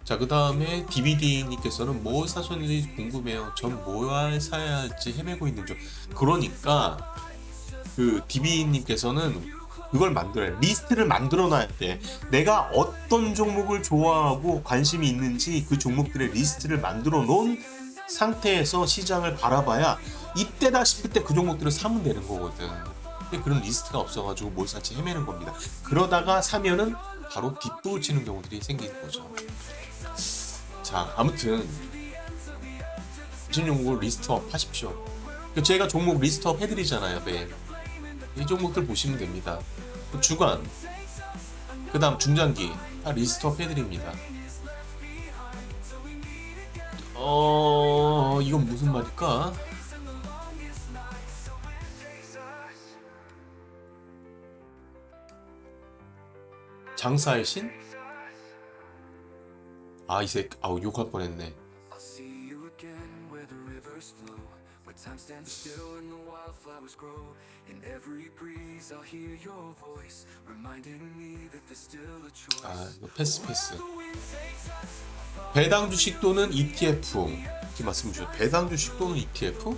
자, 그 다음에 DVD님께서는 뭐 사셨는지 궁금해요. 전 뭘 사야 할지 헤매고 있는 중. 그러니까, DVD님께서는 그걸 만들어요. 리스트를 만들어 놔야 돼. 내가 어떤 종목을 좋아하고 관심이 있는지 그 종목들의 리스트를 만들어 놓은 상태에서 시장을 바라봐야 이때다 싶을 때 그 종목들을 사면 되는 거거든. 근데 그런 리스트가 없어가지고 뭘 살지 헤매는 겁니다. 그러다가 사면은 바로 뒷북을 치는 경우들이 생기는 거죠. 자, 아무튼 무슨 종목을 리스트업 하십시오. 제가 종목 리스트업 해드리잖아요, 매일. 이 종목들 보시면 됩니다. 주간, 그 다음 중장기 다 리스트업 해드립니다. 이건 무슨 말일까? 장사의 신? 이 새끼, 욕할 뻔했네. 이거 패스. 배당 주식 또는 ETF. 이렇게 말씀 주셨죠. 배당 주식 또는 ETF?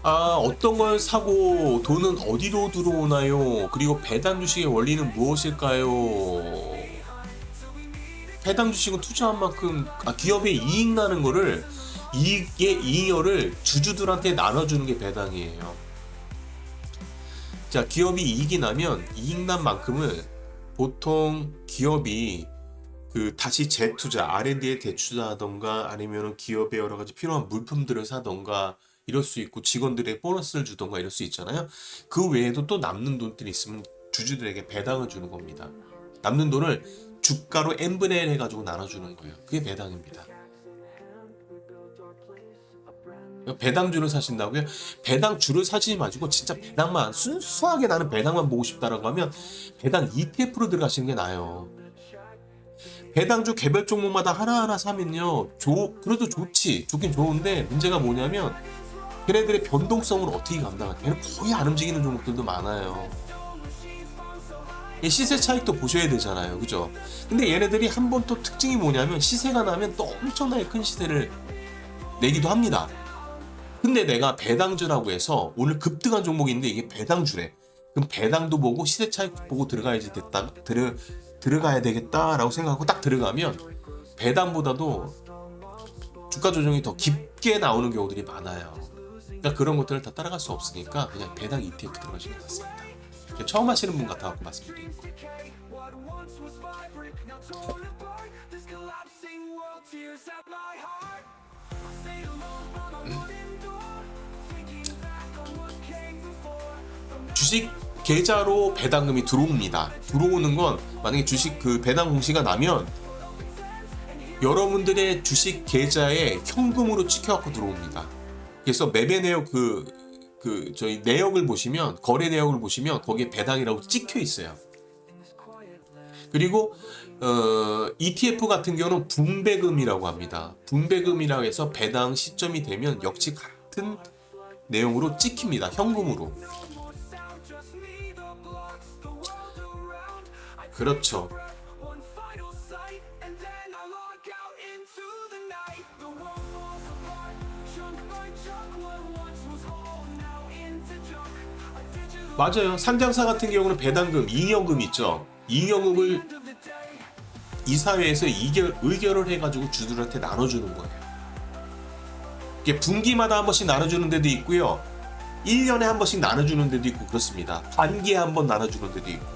어떤 걸 사고 돈은 어디로 들어오나요? 그리고 배당 주식의 원리는 무엇일까요? 배당 주식은 투자한 만큼 기업의 이익 나는 거를 이익을 주주들한테 나눠주는 게 배당이에요. 자, 기업이 이익이 나면 이익 난 만큼을 보통 기업이 다시 재투자, R&D에 대투자하던가 아니면 기업에 여러 가지 필요한 물품들을 사던가 이럴 수 있고 직원들의 보너스를 주던가 이럴 수 있잖아요. 그 외에도 또 남는 돈들이 있으면 주주들에게 배당을 주는 겁니다. 남는 돈을 주가로 n분의 1 해가지고 나눠주는 거예요. 그게 배당입니다. 배당주를 사신다고요? 배당주를 사지 마시고 진짜 배당만 순수하게 나는 배당만 보고 싶다라고 하면 배당 ETF로 들어가시는 게 나아요. 배당주 개별 종목마다 하나하나 사면요, 그래도 좋긴 좋은데 문제가 뭐냐면 걔네들의 변동성을 어떻게 감당할까? 걔는 거의 안 움직이는 종목들도 많아요. 시세 차익도 보셔야 되잖아요, 그죠? 근데 얘네들이 한 번 또 특징이 뭐냐면 시세가 나면 또 엄청나게 큰 시세를 내기도 합니다. 근데 내가 배당주라고 해서 오늘 급등한 종목인데 이게 배당주래. 그럼 배당도 보고 시세 차익 보고 들어가야 되겠다라고 생각하고 딱 들어가면 배당보다도 주가 조정이 더 깊게 나오는 경우들이 많아요. 그러니까 그런 것들을 다 따라갈 수 없으니까 그냥 배당 ETF 들어가시는 게 낫습니다. 처음 하시는 분 같아서 말씀드리는 거예요. 주식 계좌로 배당금이 들어옵니다. 들어오는 건 만약에 주식 배당 공시가 나면 여러분들의 주식 계좌에 현금으로 찍혀갖고 들어옵니다. 그래서 매매 내역 저희 내역을 보시면 거래 내역을 보시면 거기에 배당이라고 찍혀 있어요. 그리고 ETF 같은 경우는 분배금이라고 합니다. 분배금이라고 해서 배당 시점이 되면 역시 같은 내용으로 찍힙니다. 현금으로. 그렇죠. 맞아요. 상장사 같은 경우는 배당금, 잉여금 있죠. 잉여금을 이사회에서 의결을 해가지고 주주들한테 나눠주는 거예요. 이게 분기마다 한 번씩 나눠주는 데도 있고요. 1년에 한 번씩 나눠주는 데도 있고 그렇습니다. 반기에 한 번 나눠주는 데도 있고.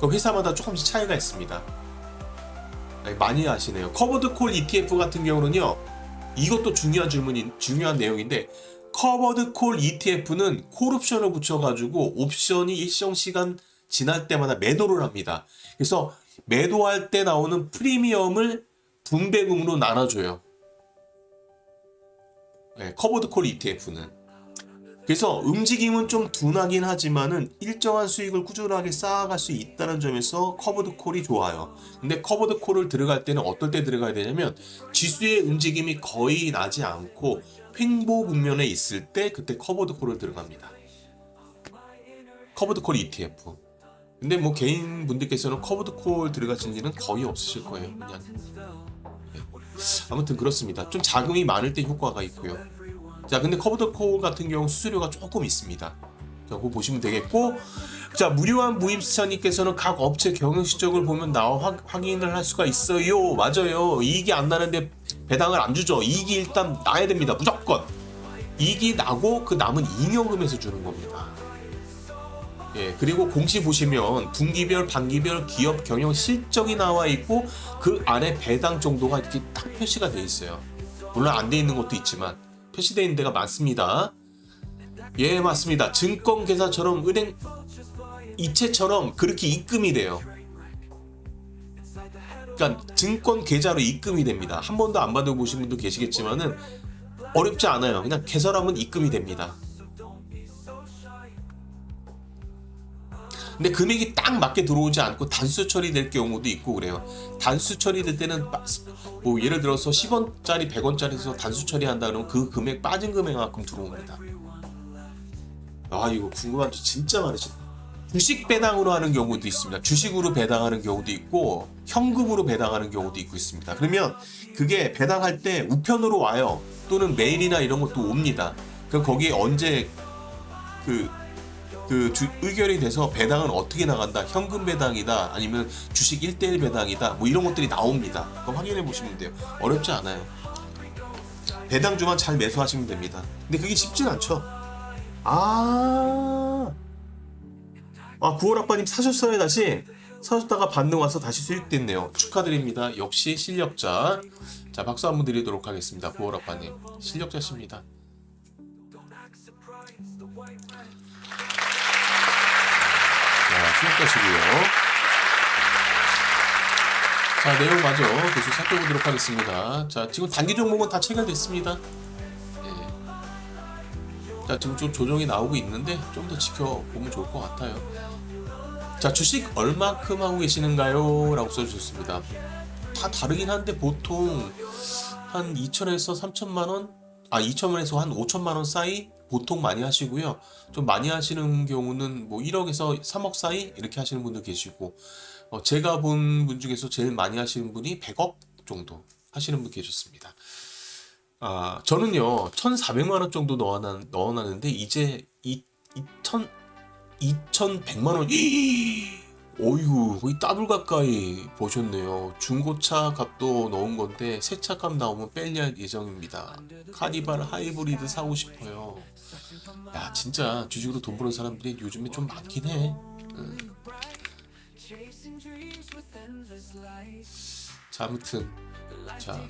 그 회사마다 조금씩 차이가 있습니다. 많이 아시네요. 커버드 콜 ETF 같은 경우는요. 이것도 중요한 내용인데 커버드 콜 ETF는 콜옵션을 붙여가지고 옵션이 일정 시간 지날 때마다 매도를 합니다. 그래서 매도할 때 나오는 프리미엄을 분배금으로 나눠줘요. 네, 커버드 콜 ETF는. 그래서 움직임은 좀 둔하긴 하지만은 일정한 수익을 꾸준하게 쌓아갈 수 있다는 점에서 커버드 콜이 좋아요. 근데 커버드 콜을 들어갈 때는 어떨 때 들어가야 되냐면 지수의 움직임이 거의 나지 않고 횡보 국면에 있을 때 그때 커버드 콜을 들어갑니다. 커버드 콜 ETF. 근데 뭐 개인 분들께서는 커버드 콜 들어가신 일은 거의 없으실 거예요. 그냥. 네. 아무튼 그렇습니다. 좀 자금이 많을 때 효과가 있고요. 자, 근데 커버드 콜 같은 경우 수수료가 조금 있습니다. 자, 그거 보시면 되겠고, 자, 무료한 무임수차님께서는 각 업체 경영 실적을 보면 나와 확인을 할 수가 있어요. 맞아요. 이익이 안 나는데 배당을 안 주죠. 이익이 일단 나야 됩니다. 무조건. 이익이 나고 그 남은 잉여금에서 주는 겁니다. 예, 그리고 공시 보시면 분기별, 반기별 기업 경영 실적이 나와 있고 그 안에 배당 정도가 이렇게 딱 표시가 돼 있어요. 물론 안 돼 있는 것도 있지만 표시되어 있는 데가 많습니다. 예, 맞습니다. 증권계좌처럼 은행 이체처럼 그렇게 입금이 돼요. 그러니까 증권계좌로 입금이 됩니다. 한 번도 안 받아보신 분도 계시겠지만은 어렵지 않아요. 그냥 개설하면 입금이 됩니다. 근데 금액이 딱 맞게 들어오지 않고 단수 처리될 경우도 있고 그래요. 단수 처리될 때는 뭐 예를 들어서 10원짜리 100원짜리에서 단수 처리한다 그러면 그 금액 빠진 금액만큼 들어옵니다. 아, 이거 궁금한 점 진짜 많으시네. 주식 배당으로 하는 경우도 있습니다. 주식으로 배당하는 경우도 있고 현금으로 배당하는 경우도 있고 있습니다. 그러면 그게 배당할 때 우편으로 와요. 또는 메일이나 이런 것도 옵니다. 그럼 거기에 언제 의결이 돼서 배당은 어떻게 나간다, 현금 배당이다, 아니면 주식 1대1 배당이다, 뭐 이런 것들이 나옵니다. 그럼 확인해 보시면 돼요. 어렵지 않아요. 배당주만 잘 매수하시면 됩니다. 근데 그게 쉽진 않죠. 9월 아빠님 사셨어요. 다시 사셨다가 반등 와서 다시 수익됐네요. 축하드립니다. 역시 실력자. 자, 박수 한번 드리도록 하겠습니다. 9월 아빠님 실력자십니다. 수익자시고요. 자, 내용 마저 계속 살펴보도록 하겠습니다. 자, 지금 단기 종목은 다 체결됐습니다. 네. 자, 지금 좀 조정이 나오고 있는데 좀 더 지켜보면 좋을 것 같아요. 자, 주식 얼마큼 하고 계시는가요? 라고 써주셨습니다. 다 다르긴 한데 보통 한 2천에서 3천만원? 2천만원에서 한 5천만원 사이 보통 많이 하시고요. 좀 많이 하시는 경우는 뭐 1억에서 3억 사이 이렇게 하시는 분도 계시고, 제가 본 분 중에서 제일 많이 하시는 분이 100억 정도 하시는 분 계셨습니다. 저는요 1,400만원 정도 넣어놨는데 이제 2,100만원 어이구, 거의 더블 가까이 보셨네요. 중고차 값도 넣은 건데 새 차 값 나오면 뺄 예정입니다. 카니발 하이브리드 사고 싶어요. 야, 진짜 주식으로 돈 버는 사람들이 요즘에 좀 많긴 해. 자, 아무튼 자,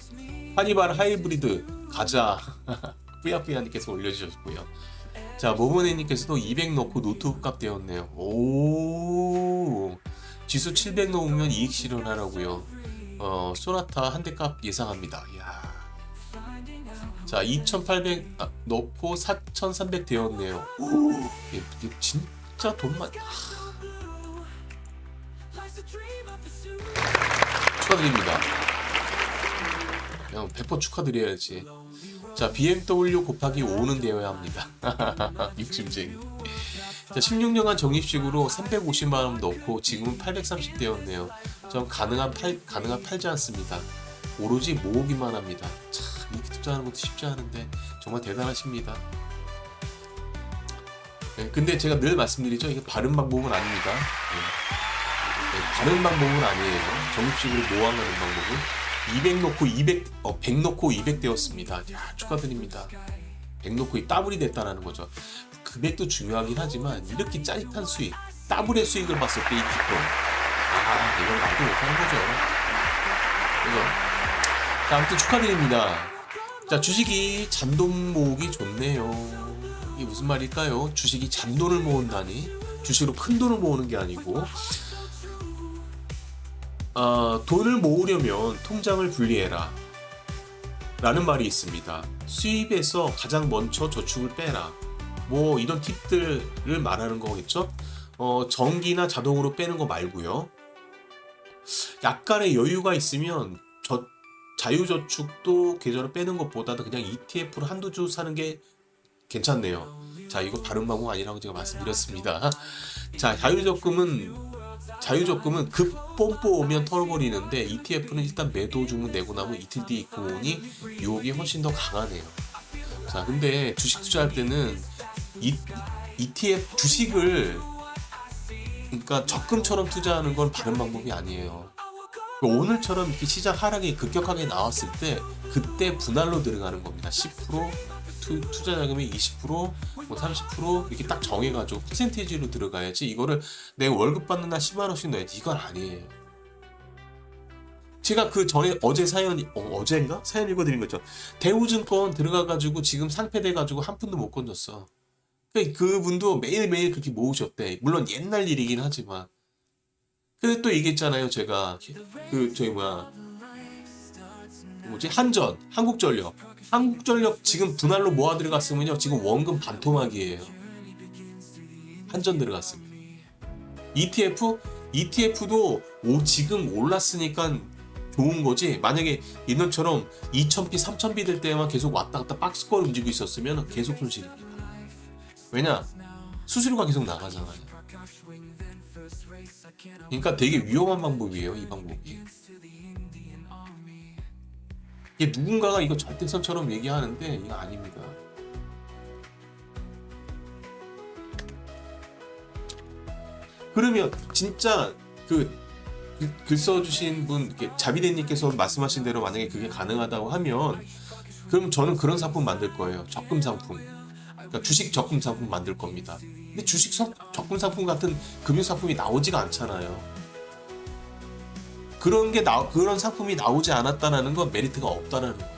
카니발 하이브리드 가자. 뿌야뿌야님께서 올려주셨고요. 자, 모모네님께서도 200 넣고 노트북 값 되었네요. 오, 지수 700 넣으면 이익 실현하라고요. 소나타 한 대 값 예상합니다. 이야. 자, 2,800 넣고 4,300 되었네요. 오, 이게 진짜 돈 많다. 축하드립니다. 100% 축하드려야지. 자, BMW 곱하기 5는 되어야 합니다. 욕심쟁이. 자, 16년간 적립식으로 350만원 넣고 지금은 830 되었네요. 전 가능한 팔지 않습니다. 오로지 모으기만 합니다. 참, 이렇게 투자하는 것도 쉽지 않은데 정말 대단하십니다. 네, 근데 제가 늘 말씀드리죠. 이게 바른 방법은 아닙니다. 바른 방법은 아니에요. 적립식으로 모아가는 방법은 200 놓고 100 놓고 200 되었습니다. 야, 축하드립니다. 100 놓고 더블이 됐다는 거죠. 금액도 중요하긴 하지만 이렇게 짜릿한 수익, 더블의 수익을 봤을 때 이 기쁨, 이건 말도 못하는 거죠. 그죠? 자, 아무튼 축하드립니다. 자, 주식이 잔돈 모으기 좋네요. 이게 무슨 말일까요? 주식이 잔돈을 모은다니? 주식으로 큰 돈을 모으는 게 아니고, 돈을 모으려면 통장을 분리해라 라는 말이 있습니다. 수입에서 가장 먼저 저축을 빼라, 뭐 이런 팁들을 말하는 거겠죠. 정기나 자동으로 빼는 거 말고요. 약간의 여유가 있으면 자유저축도 계좌로 빼는 것보다도 그냥 ETF로 한두 주 사는 게 괜찮네요. 자, 이거 바른 방법 아니라고 제가 말씀드렸습니다. 자, 자유적금은 급 뽐뿌 오면 털어버리는데 ETF는 일단 매도 주문 내고 나면 이틀 뒤에 입고 오니 유혹이 훨씬 더 강하네요. 자, 근데 주식 투자할 때는 ETF 주식을 그러니까 적금처럼 투자하는 건 바른 방법이 아니에요. 오늘처럼 이렇게 시장 하락이 급격하게 나왔을 때 그때 분할로 들어가는 겁니다. 10%, 투자 자금의 20%, 뭐 30% 이렇게 딱 정해가지고 퍼센테이지로 들어가야지. 이거를 내가 월급 받는 날 10만 원씩 넣어야지, 이건 아니에요. 제가 그 전에 어제인가 사연 읽어드린 거죠. 대우증권 들어가가지고 지금 상폐돼가지고 한 푼도 못 건졌어. 그러니까 그분도 매일매일 그렇게 모으셨대. 물론 옛날 일이긴 하지만. 근데 또 얘기했잖아요, 제가. 한국전력 지금 분할로 모아 들어갔으면요, 지금 원금 반토막이에요. 한전 들어갔으면. ETF도 지금 올랐으니까 좋은 거지. 만약에 이년처럼 2,000비, 3,000비 될 때만 계속 왔다 갔다 박스권 움직이고 있었으면 계속 손실입니다. 왜냐? 수수료가 계속 나가잖아요. 그러니까 되게 위험한 방법이에요, 이 방법이. 이게 누군가가 이거 절대선처럼 얘기하는데 이거 아닙니다. 그러면 진짜 글 써주신 분, 자비대님께서 말씀하신 대로 만약에 그게 가능하다고 하면, 그럼 저는 그런 상품 만들 거예요. 적금 상품. 그러니까 주식 적금 상품 만들 겁니다. 근데 주식 적금 상품 같은 금융 상품이 나오지가 않잖아요. 그런 상품이 나오지 않았다는 건 메리트가 없다는 거예요.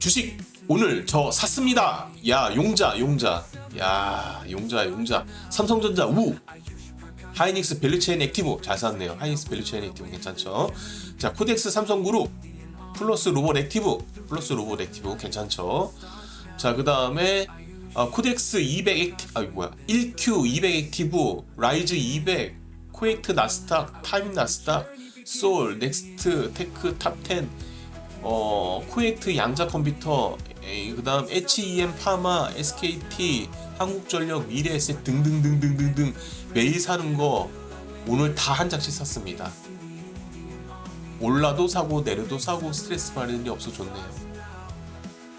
주식 오늘 저 샀습니다. 야, 용자. 야, 용자. 삼성전자 우. 하이닉스 밸류체인 액티브 잘 샀네요. 하이닉스 밸류체인 액티브 괜찮죠? 자, 코덱스 삼성그룹 플러스 로봇 액티브 괜찮죠? 자, 그 다음에 코덱스 200 액티브 1Q 200 액티브, 라이즈 200, 코엑트 나스닥, 타임 나스닥, 소울, 넥스트, 테크, 탑10, 코엑트 양자 컴퓨터, 그 다음 HEM 파마, SKT, 한국전력, 미래에셋 등등등등등등 매일 사는 거 오늘 다 한 장씩 샀습니다. 올라도 사고 내려도 사고 스트레스 받는 일이 없어 좋네요.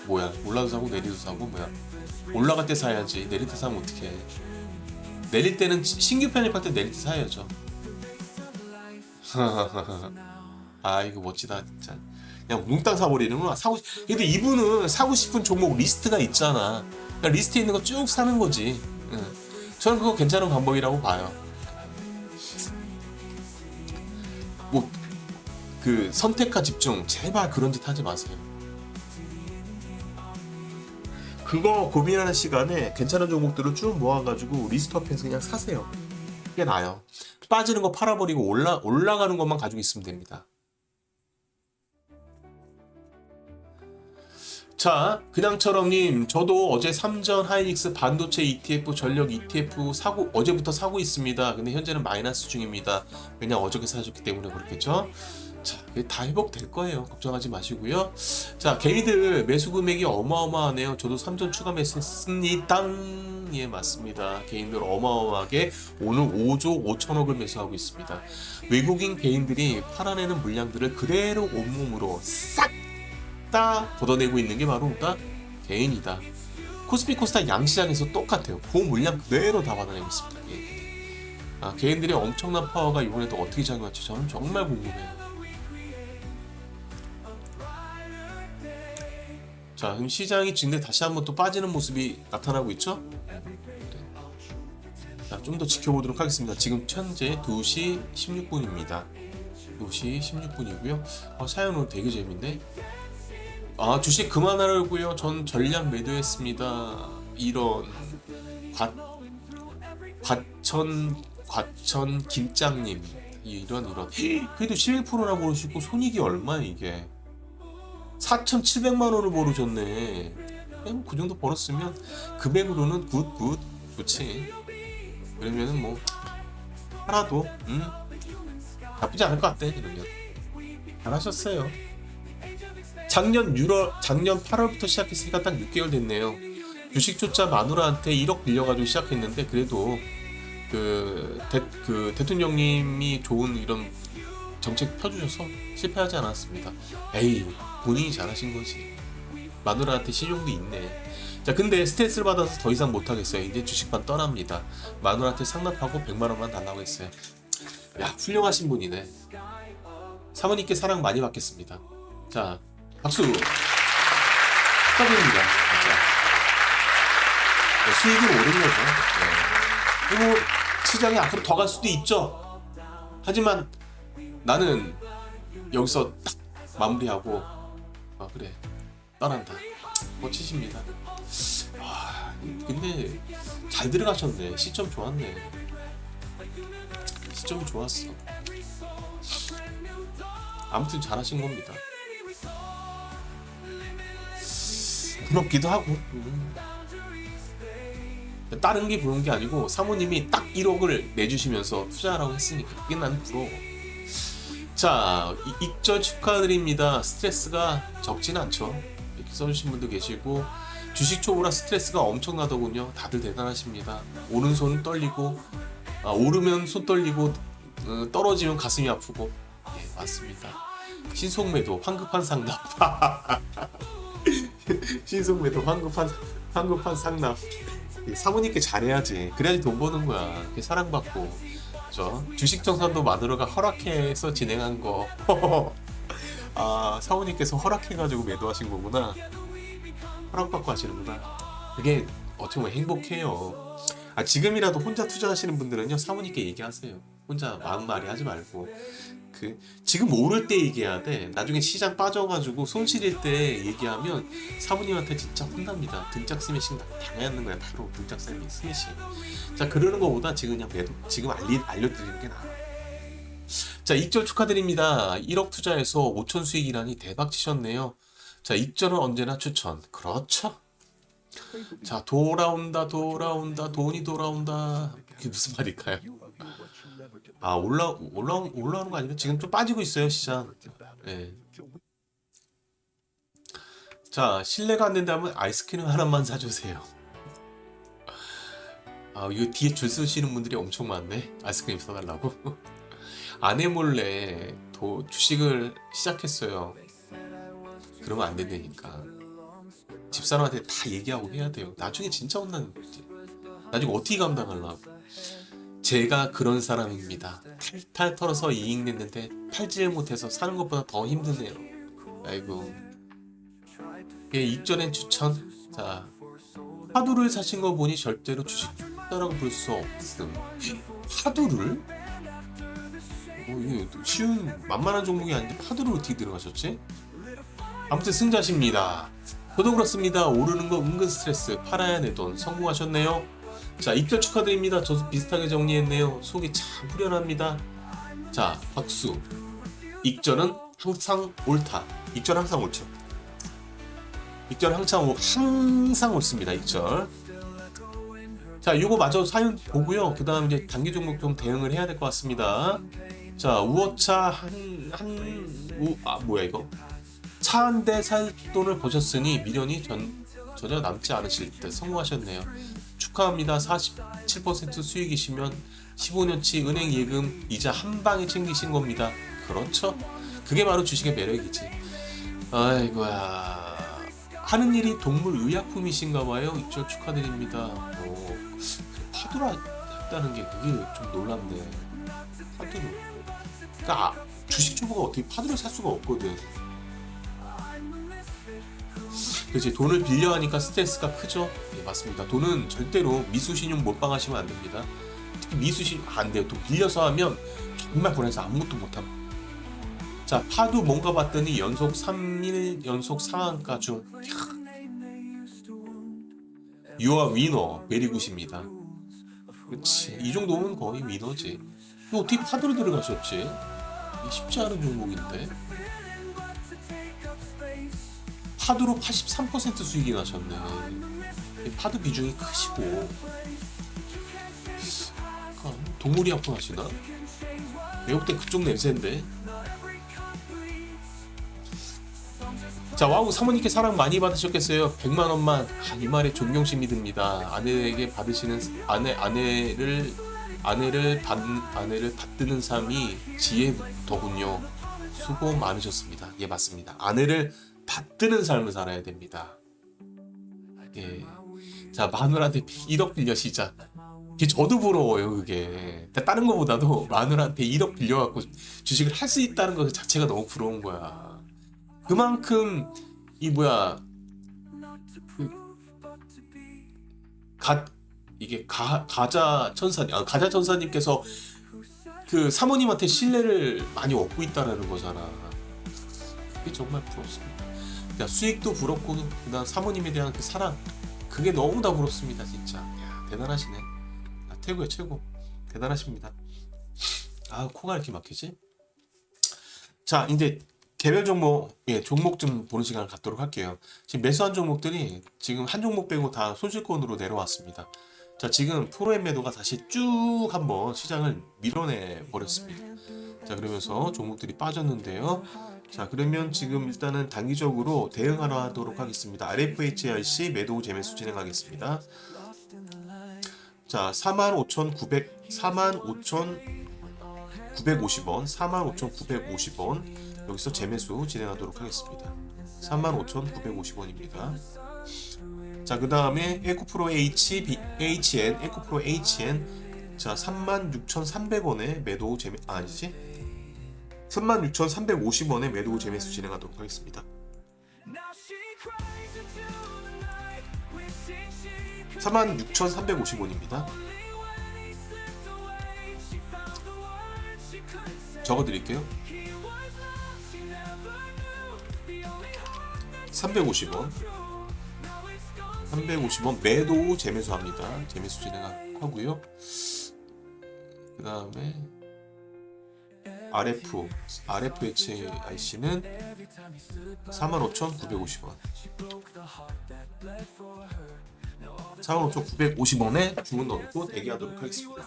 뭐야, 올라도 사고 내리도 사고 뭐야. 올라갈 때 사야지, 내릴 때 사면 어떡해. 내릴 때는 신규 편입할 때 내릴 때 사야죠. 이거 멋지다 진짜. 그냥 몽땅 사버리는구나. 근데 이분은 사고 싶은 종목 리스트가 있잖아. 그러니까 리스트에 있는 거 쭉 사는 거지. 저는 그거 괜찮은 방법이라고 봐요. 선택과 집중, 제발 그런 짓 하지 마세요. 그거 고민하는 시간에 괜찮은 종목들을 쭉 모아가지고 리스트업해서 그냥 사세요. 그게 나아요. 빠지는 거 팔아버리고 올라가는 것만 가지고 있으면 됩니다. 자, 그냥처럼님, 저도 어제 삼전 하이닉스 반도체 ETF, 전력 ETF 어제부터 사고 있습니다. 근데 현재는 마이너스 중입니다. 왜냐 어저께 사셨기 때문에 그렇겠죠. 자, 다 회복될 거예요. 걱정하지 마시고요. 자, 개미들 매수 금액이 어마어마하네요. 저도 3전 추가 매수했습니다. 예, 맞습니다. 개인들 어마어마하게 오늘 5조 5천억을 매수하고 있습니다. 외국인 개인들이 팔아내는 물량들을 그대로 온몸으로 싹 다 걷어내고 있는 게 바로 다 개인이다. 코스피 코스닥 양시장에서 똑같아요. 그 물량 그대로 다 받아내고 있습니다. 개인들이. 개인들의 엄청난 파워가 이번에도 어떻게 작용할지 저는 정말 궁금해요. 자, 그럼 시장이 지금 다시 한번 또 빠지는 모습이 나타나고 있죠? 자, 좀 더 지켜보도록 하겠습니다. 지금 현재 2시 16분입니다. 2시 16분이고요. 사연 오늘 되게 재밌네. 주식 그만하려고요. 전 전량 매도했습니다. 이런 과천 김장님 이런 그래도 11%나 벌으시고 손익이 얼마야 이게? 4,700만 원을 벌으셨네. 그 정도 벌었으면 금액으로는 굿 좋지. 그러면은 뭐 하나도 나쁘지 않을 것 같아. 그러면 잘하셨어요. 작년 8월부터 시작했으니까 딱 6개월 됐네요. 주식조차 마누라한테 1억 빌려가지고 시작했는데 그래도 그 대통령님이 좋은 이런 정책 펴주셔서 실패하지 않았습니다. 에이, 본인이 잘하신 거지. 마누라한테 신용도 있네. 자, 근데 스트레스를 받아서 더 이상 못하겠어요. 이제 주식반 떠납니다. 마누라한테 상납하고 100만 원만 달라고 했어요. 야, 훌륭하신 분이네. 사모님께 사랑 많이 받겠습니다. 자, 박수. 축하드립니다. 수익이 오른 거죠. 그리고 시장이 앞으로 더 갈 수도 있죠. 하지만 나는 여기서 딱 마무리하고 그래, 떠난다. 멋지십니다. 근데 잘 들어가셨네. 시점 좋았네. 시점이 좋았어. 아무튼 잘하신 겁니다. 부럽기도 하고. 다른 게 부러운 게 아니고 사모님이 딱 1억을 내주시면서 투자하라고 했으니까 그게 나는 부러워. 자, 입절 축하드립니다. 스트레스가 적진 않죠. 이렇게 써주신 분도 계시고, 주식 초보라 스트레스가 엄청나더군요. 다들 대단하십니다. 오른손 떨리고, 오르면 손 떨리고, 떨어지면 가슴이 아프고. 예, 맞습니다. 신속매도 황급한 상납. 신속매도 황급한 상납. 사모님께 잘해야지. 그래야지 돈 버는 거야. 사랑받고. 그렇죠? 주식 정산도 마누라가 허락해서 진행한 거. 사모님께서 허락해가지고 매도하신 거구나. 허락받고 하시는구나. 그게 어떻게 보면 행복해요. 지금이라도 혼자 투자하시는 분들은요, 사모님께 얘기하세요. 혼자 마음말이 하지 말고. 지금 오를 때 얘기해야 돼. 나중에 시장 빠져가지고 손실일 때 얘기하면 사모님한테 진짜 혼납니다. 등짝 스매싱 당하는 거야. 바로 등짝 스매싱. 자, 그러는 거보다 지금 그냥 지금 알려드리는 게 나아. 자, 입절 축하드립니다. 1억 투자해서 5천 수익이라니 대박 치셨네요. 자, 입절은 언제나 추천. 그렇죠. 자, 돌아온다 돈이 돌아온다. 그게 무슨 말일까요? 올라오는 거 아니면 지금 좀 빠지고 있어요, 시장. 네. 자, 신뢰가 안 된다면 아이스크림 하나만 사주세요. 이거 뒤에 줄 서시는 분들이 엄청 많네. 아이스크림 사달라고. 아내 몰래 주식을 시작했어요. 그러면 안 된다니까. 집사람한테 다 얘기하고 해야 돼요. 나중에 진짜 혼나는 거지. 나중에 어떻게 감당하려고. 제가 그런 사람입니다. 탈탈 털어서 이익 냈는데 팔지를 못해서 사는 것보다 더 힘드네요. 아이고. 입전엔 추천. 자, 파두를 사신 거 보니 절대로 주식 투자라고 볼 수 없음. 파두를? 이게 쉬운 만만한 종목이 아닌데 파두를 어떻게 들어가셨지? 아무튼 승자십니다. 저도 그렇습니다. 오르는 거 은근 스트레스. 팔아야 내 돈. 성공하셨네요. 자, 입절 축하드립니다. 저도 비슷하게 정리했네요. 속이 참 후련합니다. 자, 박수. 입절은 항상 옳다. 입절 항상 옳죠. 입절 항상 옳습니다. 입절. 자, 요거 마저 사연 보고요. 그 다음 이제 단기 종목 좀 대응을 해야 될 것 같습니다. 자, 우어차 뭐야 이거? 차 한 대 살 돈을 버셨으니 미련이 전혀 남지 않으실 듯 성공하셨네요. 축하합니다. 47% 수익이시면 15년치 은행 예금 이자 한 방에 챙기신 겁니다. 그렇죠? 그게 바로 주식의 매력이지. 아이고야. 하는 일이 동물 의약품이신가 봐요. 입절 축하드립니다. 파도라 했다는 게 그게 좀 놀랍네. 파도로. 그러니까 주식 초보가 어떻게 파도를 살 수가 없거든. 그치, 돈을 빌려 하니까 스트레스가 크죠? 네, 맞습니다. 돈은 절대로 미수신용 몰빵하시면 안 됩니다. 특히 미수신용 안 돼요. 돈 빌려서 하면 정말 불안해서 아무것도 못함. 자, 파도 뭔가 봤더니 연속 3일 연속 상한가 중 유아 위너 베리굿입니다. 그치, 이 정도면 거의 위너지. 이거 어떻게 파도로 들어가셨지? 쉽지 않은 종목인데. 파도로 83% 수익이 나셨네. 파도 비중이 크시고. 동물이 아프하시나? 내가 볼 때 그쪽 냄새인데. 자, 와우 사모님께 사랑 많이 받으셨겠어요. 100만 원만. 이 말에 존경심이 듭니다. 아내에게 받으시는 아내를 받드는 삶이 지혜더군요. 수고 많으셨습니다. 예, 맞습니다. 아내를 받드는 삶을 살아야 됩니다. 예. 자, 마누라한테 1억 빌려 시작. 그게 저도 부러워요, 그게. 다른 거보다도 마누라한테 1억 빌려갖고 주식을 할 수 있다는 것 자체가 너무 부러운 거야. 그만큼 가자 천사님께서 그 사모님한테 신뢰를 많이 얻고 있다는 거잖아. 그게 정말 부럽습니다. 그러니까 수익도 부럽고 그다음 사모님에 대한 그 사랑, 그게 너무나 부럽습니다, 진짜. 야, 대단하시네. 최고야, 최고. 대단하십니다. 코가 이렇게 막히지? 자, 이제 개별 종목, 종목 좀 보는 시간을 갖도록 할게요. 지금 매수한 종목들이 지금 한 종목 빼고 다 손실권으로 내려왔습니다. 자, 지금 프로엠 매도가 다시 쭉 한번 시장을 밀어내 버렸습니다. 자, 그러면서 종목들이 빠졌는데요. 자, 그러면 지금 일단은 단기적으로 대응하러 하도록 하겠습니다. RFHIC 매도 재매수 진행하겠습니다. 자, 45,950원, 45,950원 여기서 재매수 진행하도록 하겠습니다. 35,950원입니다. 자, 그 다음에 에코프로 HN, 에코프로 HN, 자, 36,300원에 매도 재매, 아니지? 36,350원에 매도 재매수 진행하도록 하겠습니다. 36,350원입니다. 적어드릴게요. 350원 350원 매도 재매수합니다. 재매수 진행하고요. 그 다음에 RFHIC는 45,950원 45,950원에 주문 넣고 대기하도록 하겠습니다.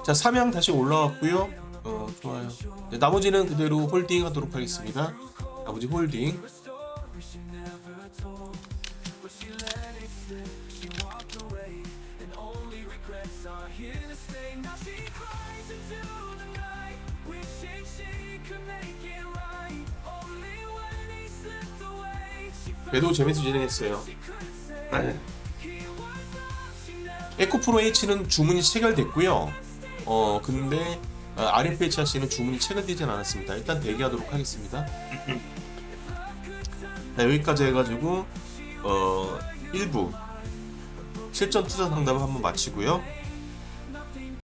자, 삼양 다시 올라왔고요. 좋아요. 네, 나머지는 그대로 홀딩 하도록 하겠습니다. 나머지 홀딩. 매도 재매수 진행했어요. 에코프로 H는 주문이 체결됐고요. 근데 RFHC는 주문이 체결되진 않았습니다. 일단 대기하도록 하겠습니다. 자, 여기까지 해가지고 1부 실전 투자 상담을 한번 마치고요.